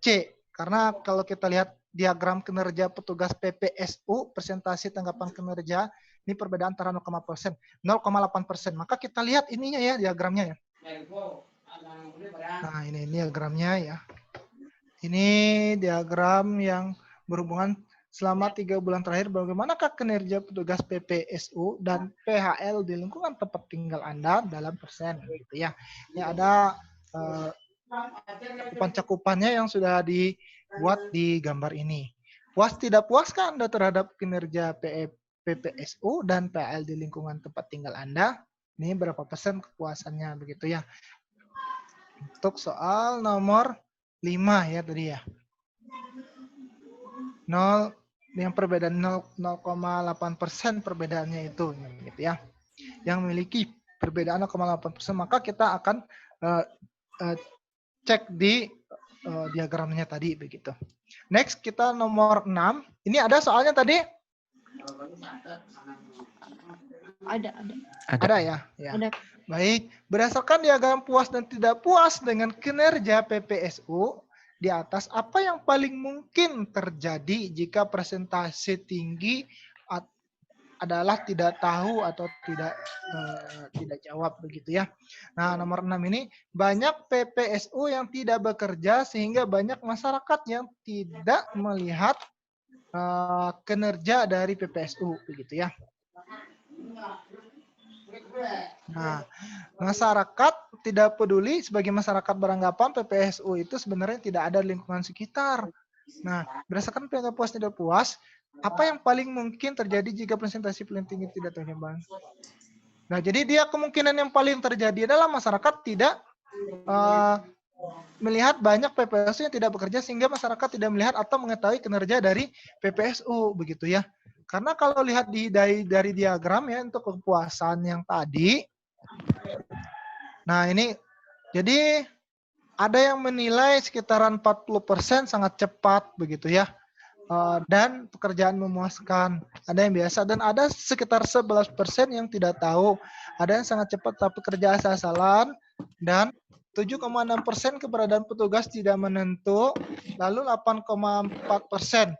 C. Karena kalau kita lihat diagram kinerja petugas PPSU, presentasi tanggapan kinerja, ini perbedaan antara 0,8%. Maka kita lihat ininya ya, diagramnya ya. Nah, ini diagramnya ya. Ini diagram yang berhubungan selama 3 bulan terakhir bagaimanakah kinerja petugas PPSU dan PHL di lingkungan tempat tinggal Anda dalam persen gitu ya. Ini ada cakupan-cakupannya yang sudah dibuat di gambar ini. Puas tidak puaskah Anda terhadap kinerja PPSU dan PHL di lingkungan tempat tinggal Anda? Ini berapa persen kepuasannya begitu ya. Untuk soal nomor 5 ya tadi ya. 0 yang perbedaan 0,8% perbedaannya itu gitu ya. Yang memiliki perbedaan 0,8%, maka kita akan cek di diagramnya tadi begitu. Next kita nomor 6. Ini ada soalnya tadi? Ada ya? Ya. Ada. Baik, berdasarkan diagram puas dan tidak puas dengan kinerja PPSU di atas, apa yang paling mungkin terjadi jika presentasi tinggi adalah tidak tahu atau tidak jawab begitu ya. Nah, nomor 6 ini banyak PPSU yang tidak bekerja sehingga banyak masyarakat yang tidak melihat kinerja dari PPSU begitu ya. Nah, masyarakat tidak peduli, sebagai masyarakat beranggapan PPSU itu sebenarnya tidak ada di lingkungan sekitar. Nah, berdasarkan pendapat puas tidak puas, apa yang paling mungkin terjadi jika presentasi paling tinggi tidak terjebak? Nah, jadi dia kemungkinan yang paling terjadi adalah masyarakat tidak melihat banyak PPSU yang tidak bekerja sehingga masyarakat tidak melihat atau mengetahui kinerja dari PPSU begitu ya. Karena kalau lihat dari diagram ya untuk kepuasan yang tadi, nah ini jadi ada yang menilai sekitaran 40% sangat cepat begitu ya, dan pekerjaan memuaskan. Ada yang biasa dan ada sekitar 11% yang tidak tahu. Ada yang sangat cepat tapi kerja asal-asalan dan 7,6% keberadaan petugas tidak menentu. Lalu 8,4%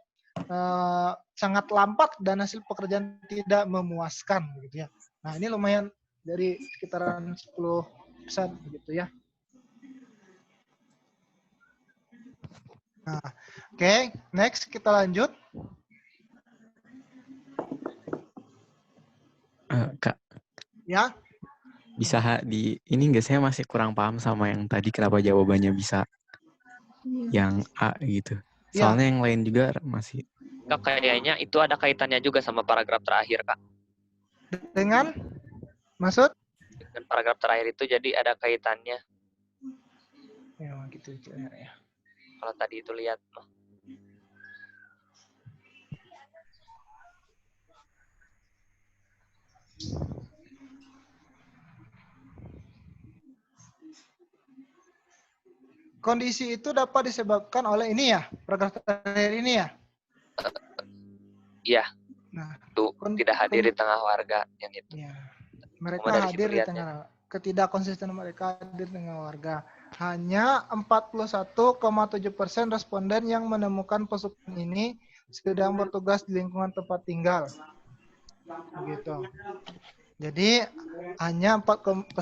sangat lambat dan hasil pekerjaan tidak memuaskan begitu ya. Nah, ini lumayan dari sekitaran 10% begitu ya. Nah, oke, next kita lanjut. Kak, Ya. bisa di ini enggak, saya masih kurang paham sama yang tadi kenapa jawabannya bisa yang A gitu. Soalnya yang lain juga masih. Kak, kayaknya itu ada kaitannya juga sama paragraf terakhir, Kak. Dengan maksud? Dengan paragraf terakhir itu jadi ada kaitannya. Ya, gitu ya. Kalau tadi itu lihat. Kondisi itu dapat disebabkan oleh ini ya, paragraf terakhir ini ya. Iya. Nah, Tuh tidak hadir di tengah warga yang itu. Ya. Mereka hadir di tengah. ketidakkonsistenan mereka hadir dengan warga. Hanya 41,7% responden yang menemukan pasukan ini sedang bertugas di lingkungan tempat tinggal. Begitu. Jadi hanya 41,9%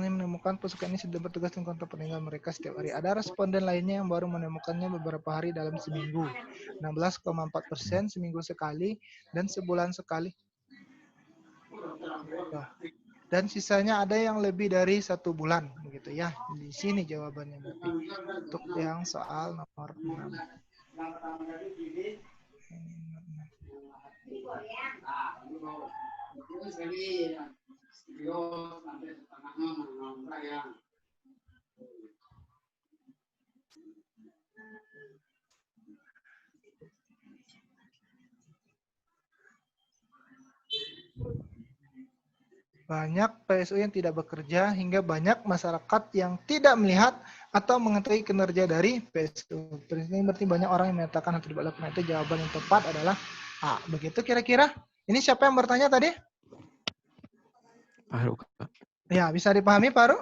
yang menemukan pasukan ini sedang bertugas di lingkungan tempat tinggal mereka setiap hari. Ada responden lainnya yang baru menemukannya beberapa hari dalam seminggu. 16,4% seminggu sekali dan sebulan sekali. Dan sisanya ada yang lebih dari 1 bulan, begitu ya. Di sini jawabannya berarti untuk yang soal nomor 6. Banyak PSU yang tidak bekerja hingga banyak masyarakat yang tidak melihat atau mengetahui kinerja dari PSU. Ini berarti banyak orang yang menyatakan hal tidak lakukan. Itu jawaban yang tepat adalah A. Begitu kira-kira. Ini siapa yang bertanya tadi? Paru, Kak. Ya, bisa dipahami Paru?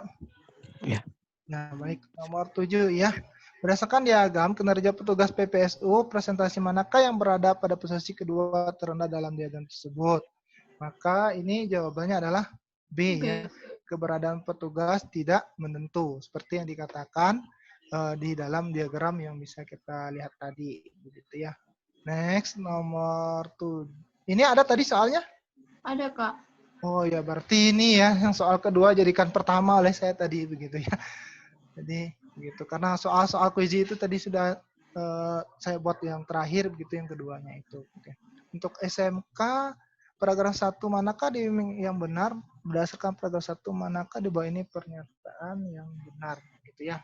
Ya. Nah, baik. Nomor 7 ya. Berdasarkan diagram kinerja petugas PPSU, presentasi manakah yang berada pada posisi kedua terendah dalam diagram tersebut? Maka ini jawabannya adalah B, ya. Keberadaan petugas tidak menentu. Seperti yang dikatakan di dalam diagram yang bisa kita lihat tadi. Begitu ya. Next, nomor 7. Ini ada tadi soalnya? Ada, Kak. Oh ya, berarti ini ya yang soal kedua jadikan pertama oleh saya tadi begitu ya. Jadi begitu karena soal-soal kuis itu tadi sudah saya buat yang terakhir begitu, yang keduanya itu. Oke. Untuk SMK paragraf 1 manakah yang benar? Berdasarkan paragraf 1 manakah di bawah ini pernyataan yang benar gitu ya.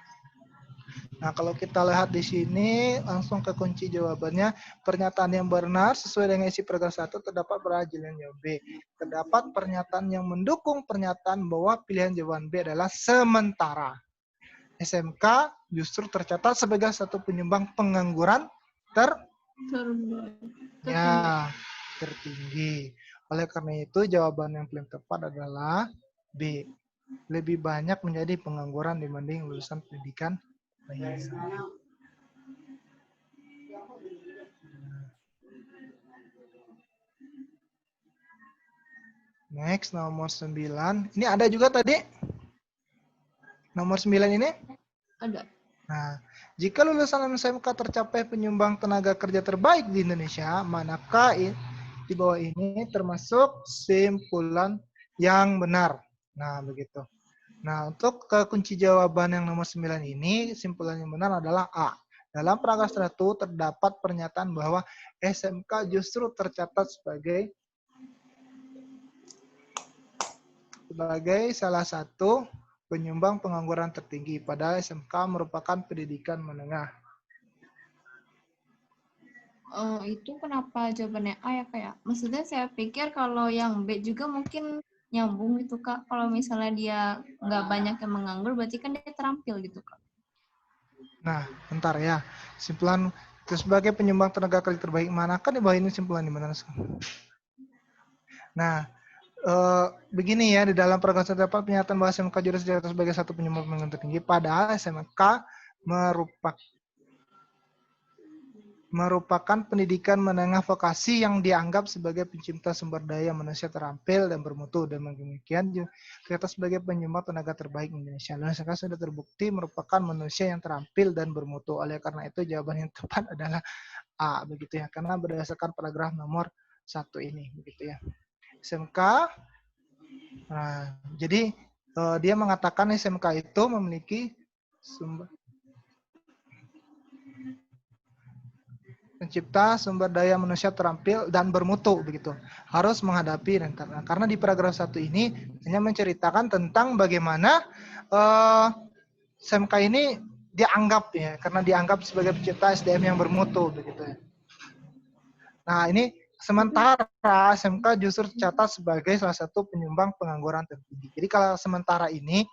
Nah, kalau kita lihat di sini langsung ke kunci jawabannya. Pernyataan yang benar sesuai dengan isi paragraf 1 terdapat pada pilihan jawaban B. Terdapat pernyataan yang mendukung pernyataan bahwa pilihan jawaban B adalah sementara. SMK justru tercatat sebagai satu penyumbang pengangguran tertinggi. Oleh karena itu jawaban yang paling tepat adalah B. Lebih banyak menjadi pengangguran dibanding lulusan pendidikan lainnya. Next, nomor 9. Ini ada juga tadi? Nomor 9 ini? Ada. Nah, jika lulusan SMK tercapai penyumbang tenaga kerja terbaik di Indonesia, manakah di bawah ini termasuk simpulan yang benar? Nah, begitu. Nah, untuk kunci jawaban yang nomor 9 ini, simpulan yang benar adalah A. Dalam paragraf 1 terdapat pernyataan bahwa SMK justru tercatat sebagai salah satu penyumbang pengangguran tertinggi, padahal SMK merupakan pendidikan menengah. Itu kenapa jawabannya A ya, Kak? Maksudnya saya pikir kalau yang B juga mungkin nyambung gitu, Kak. Kalau misalnya dia nggak banyak yang menganggur, berarti kan dia terampil gitu, Kak. Nah, bentar ya. Simpulan sebagai penyumbang tenaga kerja terbaik, manakah di bawah ini simpulan di mana? Nah, begini ya, di dalam paragraf terdapat pernyataan bahwa SMK justru tercatat sebagai satu penyumbang pengangguran tertinggi, padahal SMK merupakan pendidikan menengah vokasi yang dianggap sebagai pencipta sumber daya manusia terampil dan bermutu, dan demikian tercatat sebagai penyumbang tenaga terbaik Indonesia. Dan SMK sudah terbukti merupakan manusia yang terampil dan bermutu. Oleh karena itu jawaban yang tepat adalah A, begitu ya, karena berdasarkan paragraf nomor 1 ini, begitu ya. SMK, nah, jadi dia mengatakan SMK itu memiliki pencipta sumber daya manusia terampil dan bermutu, begitu. Harus menghadapi rintangan. Karena di paragraf 1 ini hanya menceritakan tentang bagaimana SMK ini dianggap ya, karena dianggap sebagai pencipta SDM yang bermutu, begitu ya. Nah, ini sementara SMK justru tercatat sebagai salah satu penyumbang pengangguran tertinggi. Jadi kalau sementara ini,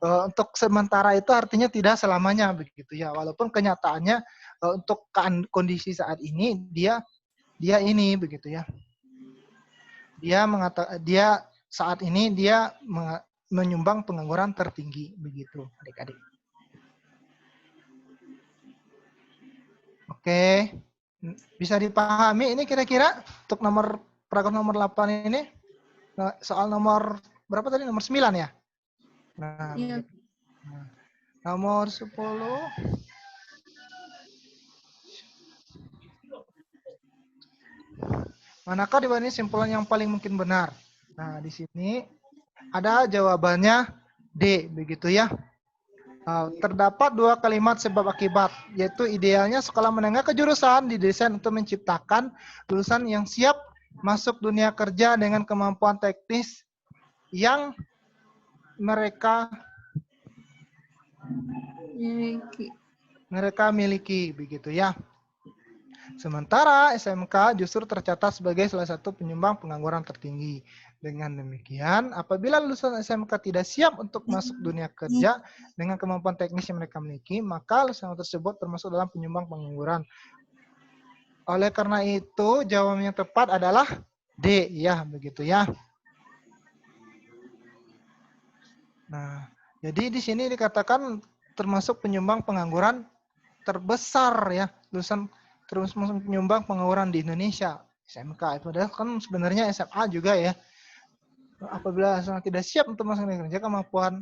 untuk sementara itu artinya tidak selamanya begitu ya. Walaupun kenyataannya untuk kondisi saat ini dia ini begitu ya. Dia saat ini menyumbang pengangguran tertinggi. Begitu, adik-adik. Oke, bisa dipahami ini kira-kira untuk paragraf nomor 8 ini, soal nomor berapa tadi? Nomor 9 ya? Nah, Iya. begitu. Nah, nomor 10. Manakah di bawah ini simpulan yang paling mungkin benar? Nah, di sini ada jawabannya D, begitu ya. Terdapat dua kalimat sebab akibat, yaitu idealnya sekolah menengah kejurusan didesain untuk menciptakan lulusan yang siap masuk dunia kerja dengan kemampuan teknis yang mereka miliki, begitu ya. Sementara SMK justru tercatat sebagai salah satu penyumbang pengangguran tertinggi. Dengan demikian, apabila lulusan SMK tidak siap untuk masuk dunia kerja dengan kemampuan teknis yang mereka miliki, maka lulusan tersebut termasuk dalam penyumbang pengangguran. Oleh karena itu, jawaban yang tepat adalah D, ya, begitu ya. Nah, jadi di sini dikatakan termasuk penyumbang pengangguran terbesar ya, lulusan terus menyumbang pengangguran di Indonesia, SMK. Itu adalah kan sebenarnya SMA juga ya. Apabila tidak siap untuk masuk dunia kerja, kemampuan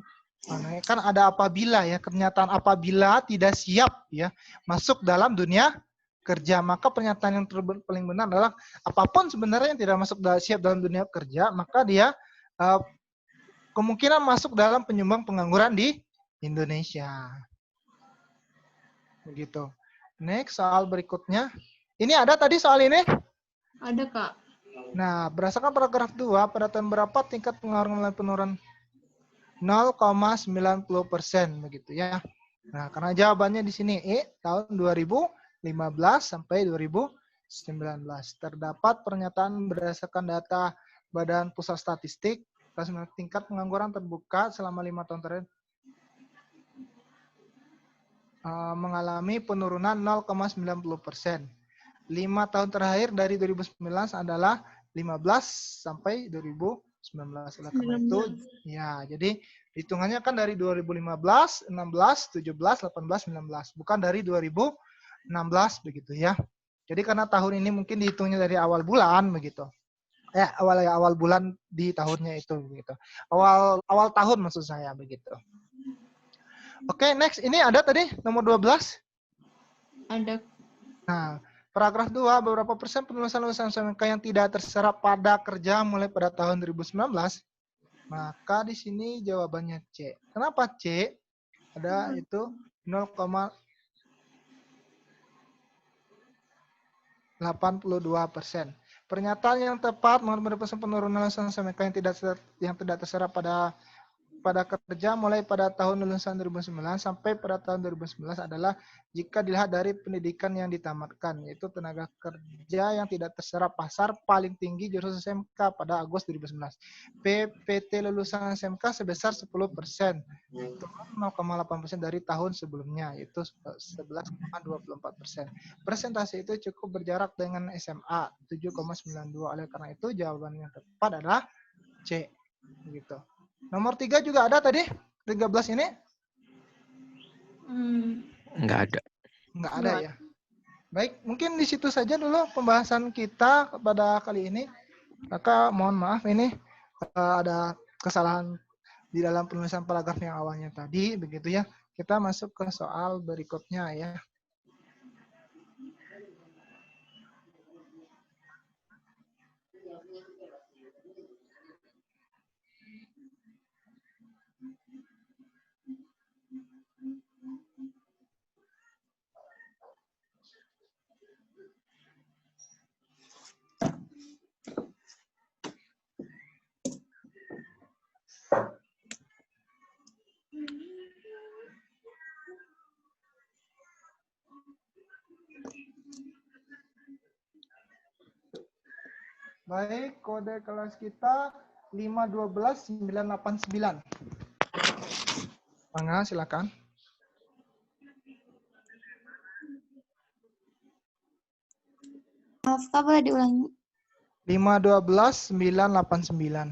kan ada apabila ya, pernyataan apabila tidak siap ya masuk dalam dunia kerja, maka pernyataan yang paling benar adalah apapun sebenarnya yang tidak masuk siap dalam dunia kerja, maka dia kemungkinan masuk dalam penyumbang pengangguran di Indonesia. Begitu. Next, soal berikutnya. Ini ada tadi soal ini? Ada, Kak. Nah, berdasarkan paragraf 2, pada tahun berapa tingkat pengangguran penurunan 0,90%, begitu ya. Nah, karena jawabannya di sini tahun 2015 sampai 2019. Terdapat pernyataan berdasarkan data Badan Pusat Statistik, tingkat pengangguran terbuka selama 5 tahun terakhir mengalami penurunan 0,90%. 5 tahun terakhir dari 2019 adalah 15 sampai 2019. Oleh karena itu, ya, jadi hitungannya kan dari 2015, 16, 17, 18, 19. Bukan dari 2016 begitu ya. Jadi karena tahun ini mungkin dihitungnya dari awal bulan begitu. Awal bulan di tahunnya itu begitu. Awal tahun maksud saya begitu. Oke, next. Ini ada tadi nomor 12? Ada. Nah, paragraf 2, beberapa persen penulisan lulusan SMK yang tidak terserap pada kerja mulai pada tahun 2019? Maka di sini jawabannya C. Kenapa C? Ada itu 0,82%. Pernyataan yang tepat mengenai penurunan lulusan SMK yang tidak terserap pada kerja mulai pada tahun lulusan 2009 sampai pada tahun 2019 adalah jika dilihat dari pendidikan yang ditamatkan, yaitu tenaga kerja yang tidak terserap pasar paling tinggi jurusan SMK pada Agustus 2019. PPT lulusan SMK sebesar 10%, turun 0,8% dari tahun sebelumnya, yaitu 11,24%. Persentase itu cukup berjarak dengan SMA 7,92. Oleh karena itu jawaban yang tepat adalah C. Begitu. Nomor 3 juga ada tadi? 13 ini? Nggak ada. Nggak ada ya? Baik, mungkin di situ saja dulu pembahasan kita pada kali ini. Maka mohon maaf ini ada kesalahan di dalam penulisan paragraf yang awalnya tadi. Begitu ya. Kita masuk ke soal berikutnya ya. Baik, kode kelas kita 512989. Mangga, silakan. Maaf, Kak, boleh diulangi? 512989.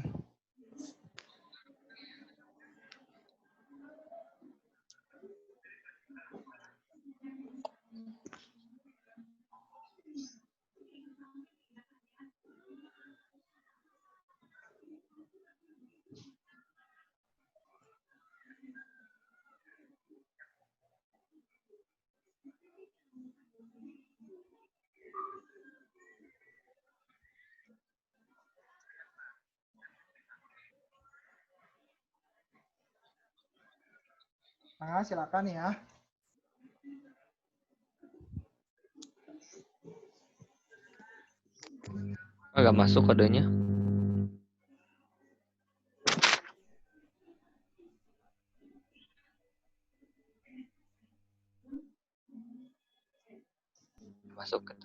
Nah, silakan ya. Agak masuk kodenya. Masuk ke.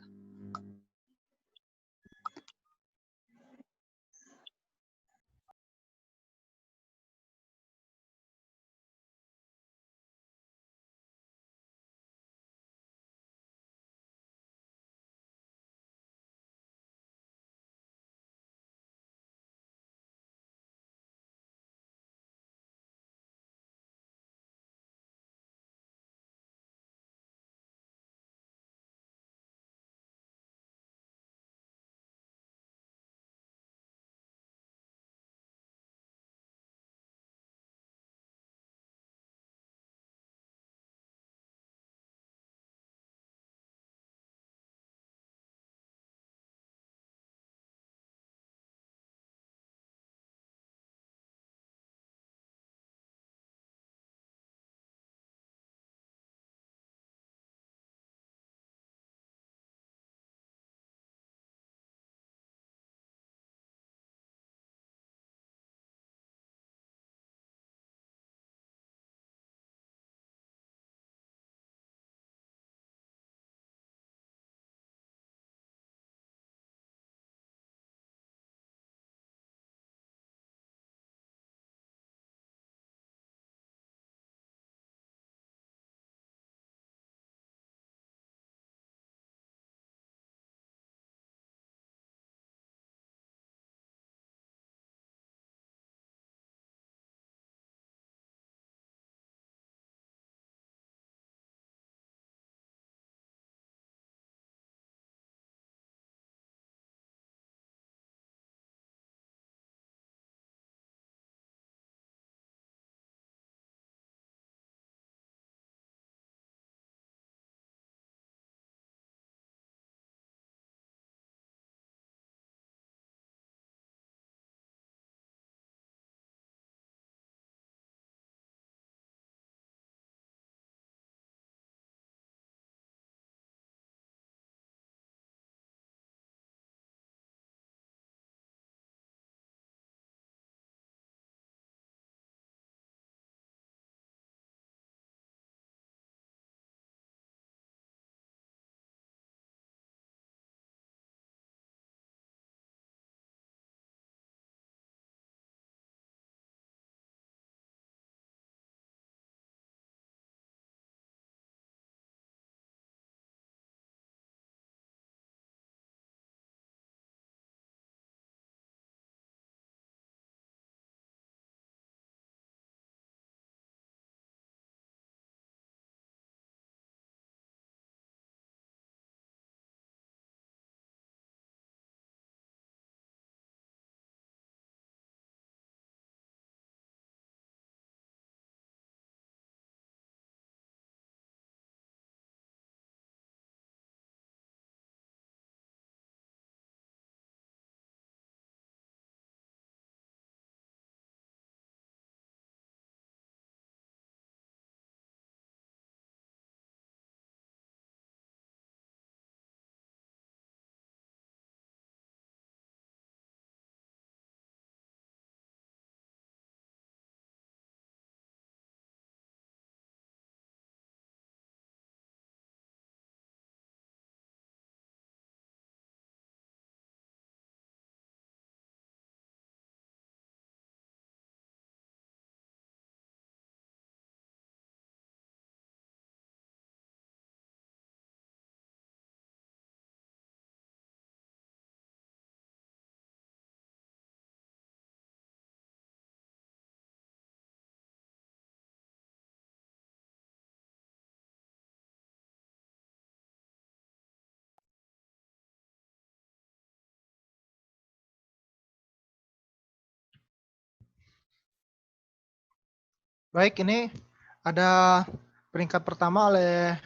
Baik, ini ada peringkat pertama oleh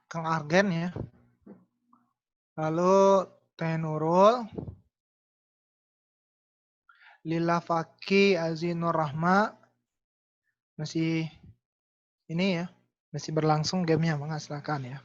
Kang Argen ya. Lalu Teh Nurul, Lila Faki Azinur Rahma, masih ini ya. Masih berlangsung gamenya, Mangga silakan ya.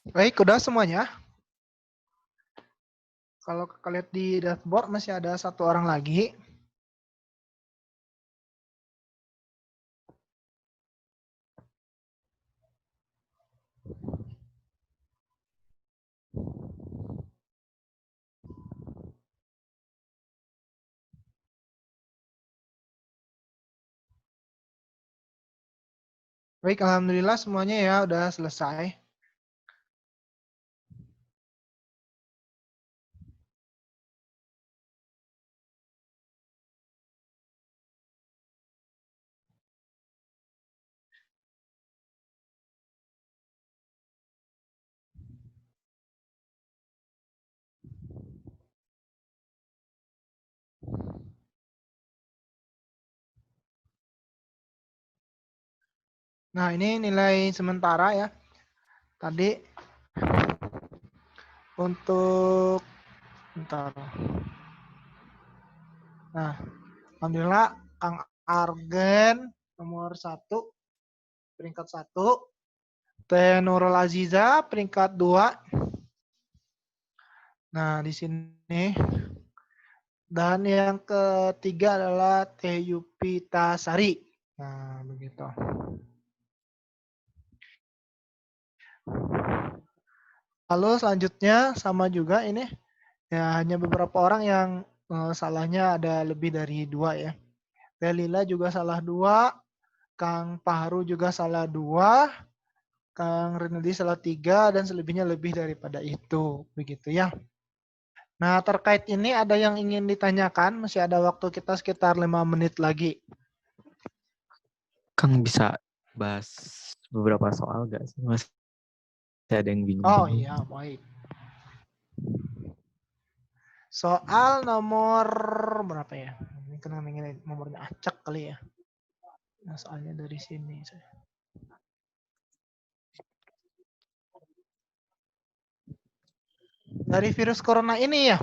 Baik, udah semuanya. Kalau kalian lihat di dashboard masih ada satu orang lagi. Baik, alhamdulillah semuanya ya udah selesai. Nah, ini nilai sementara ya. Tadi untuk bentar. Nah, alhamdulillah Kang Argen nomor 1 peringkat 1, Teh Nurul Aziza peringkat 2. Nah, di sini dan yang ketiga adalah Teh Yupita Sari. Nah, begitu. Lalu selanjutnya sama juga ini ya, hanya beberapa orang yang salahnya ada lebih dari 2 ya. Teh Lila juga salah 2, Kang Pahru juga salah 2, Kang Renaldi salah 3, dan selebihnya lebih daripada itu. Begitu ya. Nah, terkait ini ada yang ingin ditanyakan? Masih ada waktu kita sekitar 5 menit lagi. Kang bisa bahas beberapa soal gak sih? Masih ada yang bingung. Oh iya, baik. Soal nomor berapa ya? Ini kena nomornya acak kali ya. Nah, soalnya dari sini. Dari virus corona ini ya?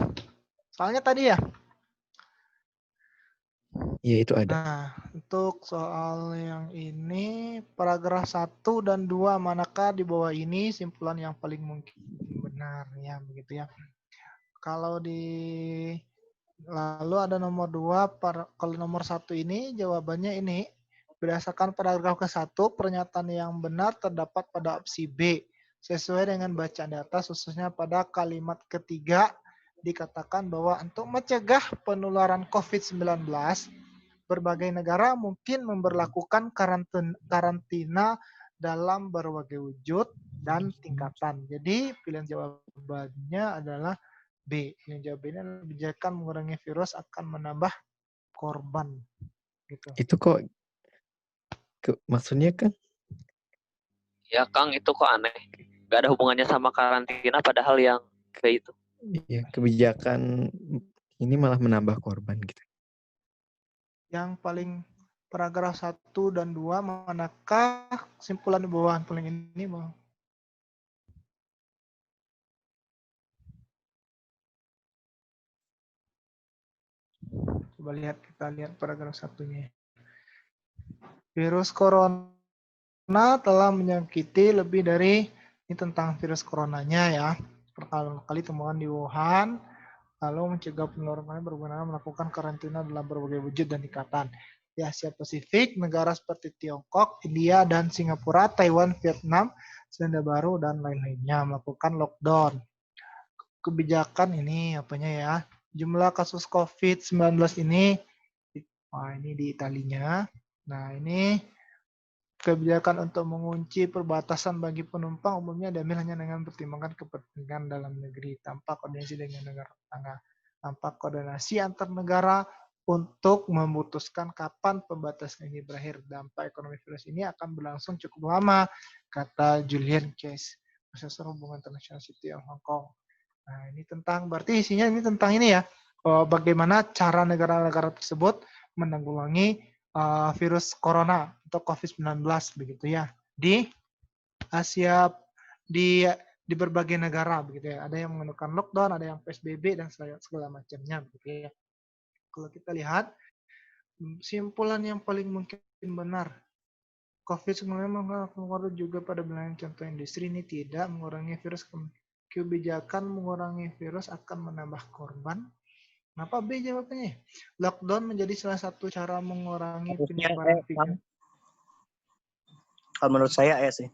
Soalnya tadi ya? Iya, itu ada. Nah, untuk soal yang ini, paragraf 1 dan 2, manakah di bawah ini simpulan yang paling mungkin benar? Ya, begitu ya. Kalau lalu ada nomor 2, kalau nomor 1 ini, jawabannya ini, berdasarkan paragraf ke-1, pernyataan yang benar terdapat pada opsi B. Sesuai dengan bacaan di atas, khususnya pada kalimat ketiga, dikatakan bahwa untuk mencegah penularan COVID-19, berbagai negara mungkin memberlakukan karantina dalam berbagai wujud dan tingkatan. Jadi pilihan jawabannya adalah B. Yang jawabannya adalah kebijakan mengurangi virus akan menambah korban. Gitu. Itu kok maksudnya kan? Ya Kang, itu kok aneh. Gak ada hubungannya sama karantina padahal yang kayak itu. Iya, kebijakan ini malah menambah korban gitu. Yang paling paragraf 1 dan 2, manakah simpulan di bawah paling ini, Bang? Coba kita lihat paragraf 1-nya. Virus corona telah menyakiti lebih dari, ini tentang virus coronanya ya. Pertama kali temuan di Wuhan, lalu mencegah penularannya berguna melakukan karantina dalam berbagai wujud dan tingkatan. Di Asia Pasifik, negara seperti Tiongkok, India, dan Singapura, Taiwan, Vietnam, Selandia Baru, dan lain-lainnya melakukan lockdown. Kebijakan ini apanya ya? Jumlah kasus COVID-19 ini, ini di Italinya. Nah, ini kebijakan untuk mengunci perbatasan bagi penumpang umumnya diambil hanya dengan pertimbangan kepentingan dalam negeri tanpa koordinasi dengan negara tetangga. Tanpa koordinasi antar negara untuk memutuskan kapan pembatasan ini berakhir. Dampak ekonomi virus ini akan berlangsung cukup lama, kata Julian Case, Profesor Hubungan Internasional City of Hong Kong. Nah, ini tentang, berarti isinya ini tentang ini ya, bagaimana cara negara-negara tersebut menanggulangi virus corona atau COVID-19 begitu ya di Asia, di berbagai negara begitu ya. Ada yang menggunakan lockdown, ada yang PSBB dan segala macamnya begitu ya. Kalau kita lihat simpulan yang paling mungkin benar COVID-19 mengaruh juga pada wilayah contoh industri ini tidak mengurangi virus. Kebijakan mengurangi virus akan menambah korban. Kenapa B jawabannya? Lockdown menjadi salah satu cara mengurangi Harusnya penyebaran Kang. virus. Kalau menurut saya sih.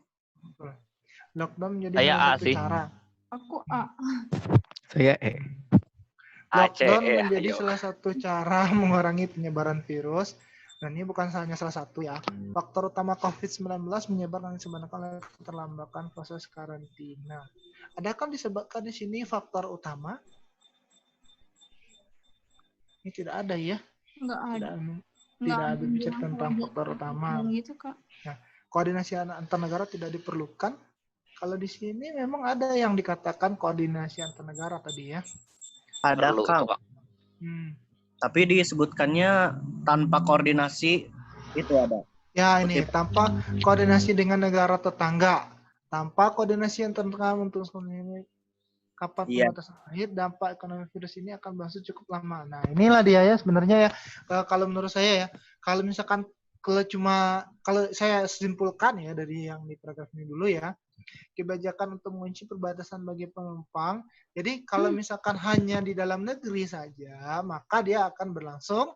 Lockdown menjadi Saya salah A satu sih. cara. Aku A. Saya Lockdown ACE, menjadi ayo. salah satu cara mengurangi penyebaran virus. Dan ini bukan hanya salah satu ya. Faktor utama COVID-19 menyebarkan disebabkan oleh keterlambatan proses karantina. Adakah disebutkan di sini faktor utama? Ini tidak ada ya. Enggak ada. Tidak ada bicara tentang faktor utama. Gitu, Kak. Nah, koordinasi antar negara tidak diperlukan. Kalau di sini memang ada yang dikatakan koordinasi antar negara tadi ya. Ada Perlu Kang. itu, Kak. Tapi disebutkannya tanpa koordinasi itu ada. Ya ini tanpa koordinasi dengan negara tetangga, tanpa koordinasi antar negara untuk ini kapan Iya. pembatasan akhir dampak ekonomi virus ini akan berlangsung cukup lama. Nah inilah dia ya sebenarnya ya kalau menurut saya ya kalau misalkan kalau saya simpulkan ya dari yang di paragraf ini dulu ya. Kebijakan untuk mengunci perbatasan bagi penumpang. Jadi kalau misalkan hanya di dalam negeri saja, maka dia akan berlangsung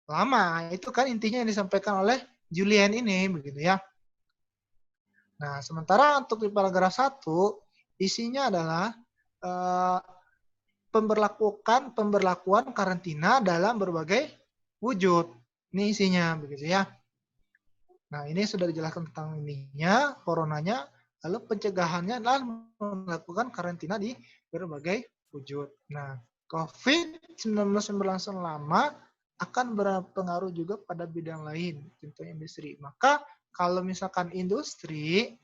lama. Itu kan intinya yang disampaikan oleh Julian ini, begitu ya. Nah, sementara untuk di paragraf 1, isinya adalah pemberlakuan karantina dalam berbagai wujud. Ini isinya, begitu ya. Nah, ini sudah dijelaskan tentang ininya, coronanya. Lalu pencegahannya adalah melakukan karantina di berbagai wujud. Nah, COVID-19 yang berlangsung lama akan berpengaruh juga pada bidang lain, contohnya industri. Maka kalau misalkan industri,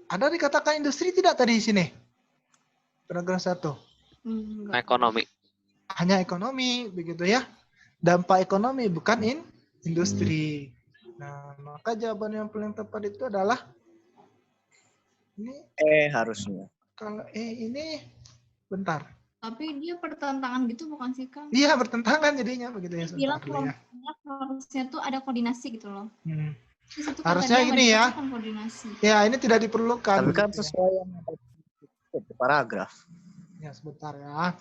ada dikatakan industri tidak tadi di sini? Paragraf 1. Ekonomi. Hanya ekonomi, begitu ya. Dampak ekonomi, bukan industri. Nah, maka jawaban yang paling tepat itu adalah ini. Harusnya. Kalau ini bentar. Tapi dia pertentangan gitu bukan sih, Kang? Iya, bertentangan jadinya begitu ya. Bilang kalau harusnya tuh ada koordinasi gitu loh. Harusnya gini ya. Koordinasi. Ya, ini tidak diperlukan. Tapi kan gitu sesuai yang ada paragraf. Ya, sebentar ya.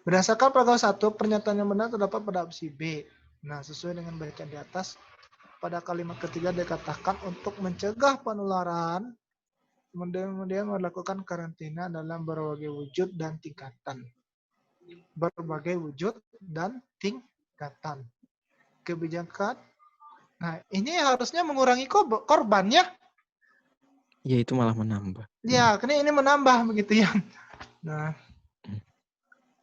Berdasarkan paragraf 1, pernyataan yang benar terdapat pada opsi B. Nah, sesuai dengan bacaan di atas, pada kalimat ketiga dikatakan untuk mencegah penularan, kemudian melakukan karantina dalam berbagai wujud dan tingkatan. Berbagai wujud dan tingkatan. Kebijakan. Nah, ini harusnya mengurangi korban ya. ya itu malah menambah. Ya, karena ini menambah begitu ya. Nah,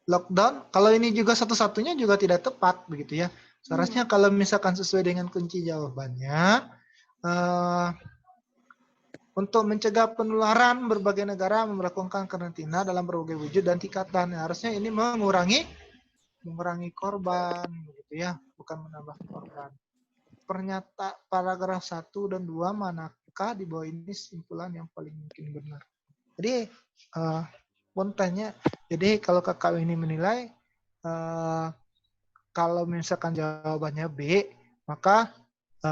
lockdown, kalau ini juga satu-satunya juga tidak tepat begitu ya. Seharusnya kalau misalkan sesuai dengan kunci jawabannya, untuk mencegah penularan berbagai negara melakukan karantina dalam berbagai wujud dan tingkatan. Harusnya ini mengurangi korban begitu ya, bukan menambah korban. Paragraf 1 dan 2 manakah di bawah ini simpulan yang paling mungkin benar? Jadi kontennya, jadi kalau kakak ini menilai kalau misalkan jawabannya B, maka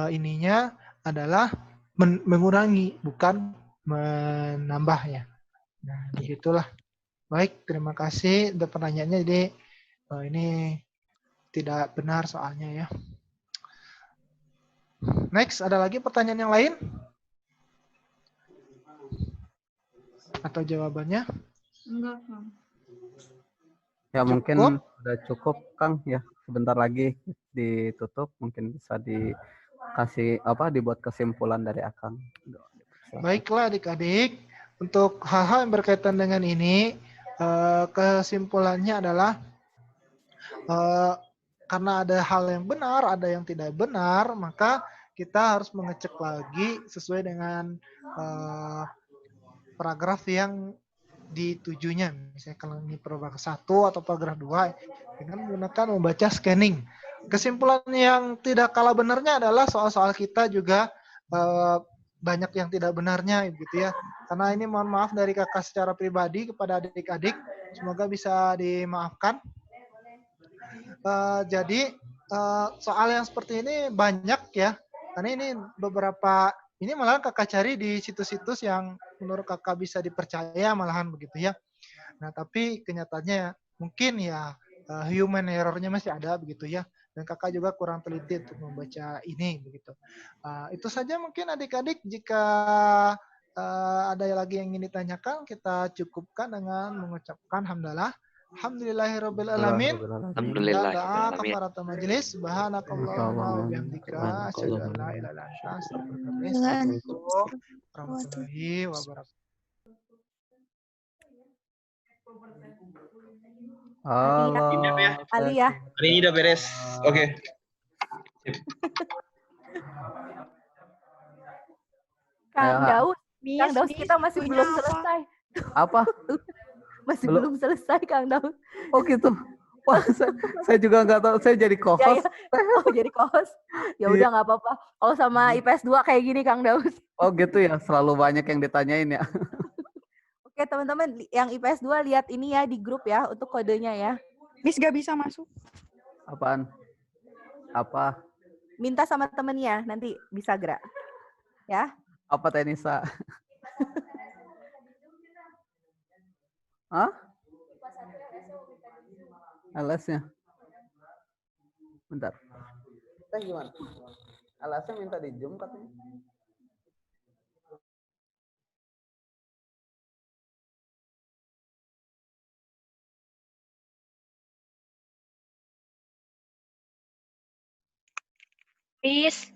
ininya adalah mengurangi, bukan menambahnya. Nah, begitulah. Baik, terima kasih untuk pertanyaannya. Jadi ini tidak benar soalnya ya. Next, ada lagi pertanyaan yang lain? Atau jawabannya? Enggak, Kang. Ya mungkin Cukup? udah cukup Kang ya. Sebentar lagi ditutup, mungkin bisa dibuat kesimpulan dari Akang. Baiklah adik-adik, untuk hal-hal yang berkaitan dengan ini, kesimpulannya adalah karena ada hal yang benar, ada yang tidak benar, maka kita harus mengecek lagi sesuai dengan paragraf yang ditujunya. Misalnya kalau ini paragraf 1 atau paragraf 2, dengan menggunakan membaca scanning. Kesimpulan yang tidak kalah benarnya adalah soal-soal kita juga banyak yang tidak benarnya gitu ya. Karena ini mohon maaf dari kakak secara pribadi kepada adik-adik, semoga bisa dimaafkan. Jadi soal yang seperti ini banyak ya. Karena ini ini malah kakak cari di situs-situs yang menurut kakak bisa dipercaya malahan begitu ya. Nah tapi kenyataannya mungkin ya human error-nya masih ada begitu ya. Dan kakak juga kurang teliti untuk membaca ini begitu. Itu saja mungkin adik-adik, jika ada lagi yang ingin ditanyakan, kita cukupkan dengan mengucapkan hamdalah. Alhamdulillahirabbil alamin. Alhamdulillah. Doa kafaratul majelis. Subhanakallahumma wa bihamdika asyhadu an la ilaha illa anta astaghfiruka wa atubu ilaik. Assalamualaikum warahmatullahi wabarakatuh. Halo. Ali ya. Hari ini udah beres. Oke. Kang Daus kita masih belum selesai. Apa? Masih belum selesai Kang Daus. Oh gitu. Wah, saya juga nggak tahu. Saya jadi co-host. Oh jadi co-host. Ya udah nggak apa-apa. Kalau sama IPS 2 kayak gini Kang Daus. Oh gitu ya. Selalu banyak yang ditanyain ya. Oke teman-teman, yang IPS 2 lihat ini ya di grup ya untuk kodenya ya. Miss gak bisa masuk. Apaan? Apa? Minta sama temennya, nanti bisa gerak. Ya. Apa Tenisa? Hah? LS-nya? Bentar. Kita gimana? LS-nya minta di Zoom katanya. Miss.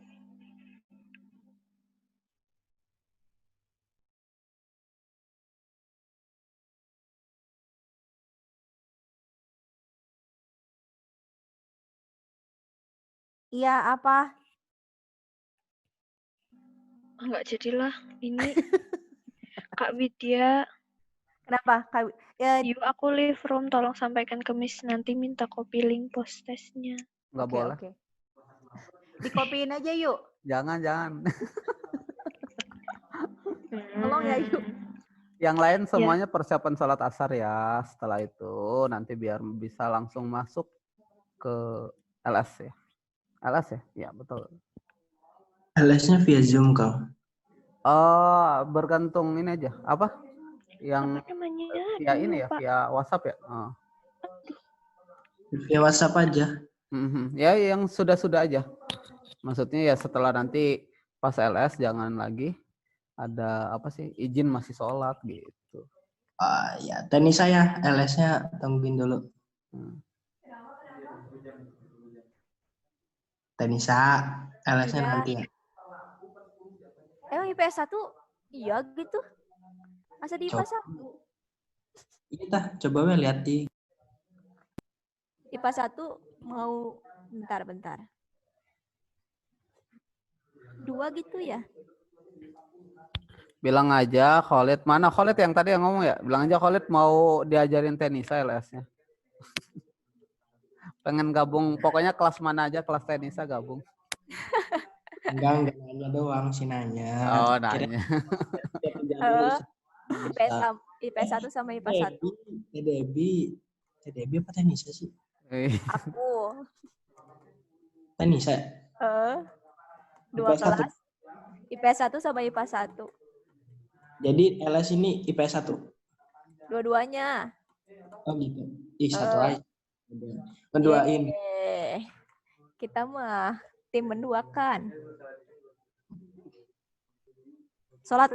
Iya, apa? Enggak jadilah ini. Kak Widya. Kenapa? Yuk aku leave room, tolong sampaikan ke Miss, nanti minta copy link post testnya. Nggak boleh. Okay. Dikopiin aja yuk. Jangan. Tolong ya yuk. Yang lain semuanya persiapan sholat asar ya. Setelah itu nanti biar bisa langsung masuk ke LS ya. LS ya? Ya betul. LS-nya via Zoom, Kang. Oh, bergantung ini aja. Apa? Yang via ini ya, Pak. via WhatsApp ya? Oh. Via WhatsApp aja. Ya, yang sudah-sudah aja. Maksudnya ya setelah nanti pas LS jangan lagi ada apa sih izin masih sholat gitu. Ya, tenis saya LS-nya tungguin dulu. Tenisa LS-nya nanti ya. Emang IPS 1 iya gitu? Masa di IPS 1? Iya, coba we lihat di IPS 1 mau bentar. 2 gitu ya? Bilang aja Khalid, mana Khalid yang tadi yang ngomong ya? Bilang aja Khalid mau diajarin tenisa LS-nya. Pengen gabung, pokoknya kelas mana aja, kelas tenisa gabung. Enggak nanya doang sih nanya. Oh, nanya. IPS 1 sama IPS 1. TDB apa tenisa sih? Aku. Tenisa. 2 kelas. IPS 1 sama IPS 1. Jadi LS ini IPS 1? Dua-duanya. Oh gitu. Satu aja. Menduain. Kita mah tim menduakan. Sholat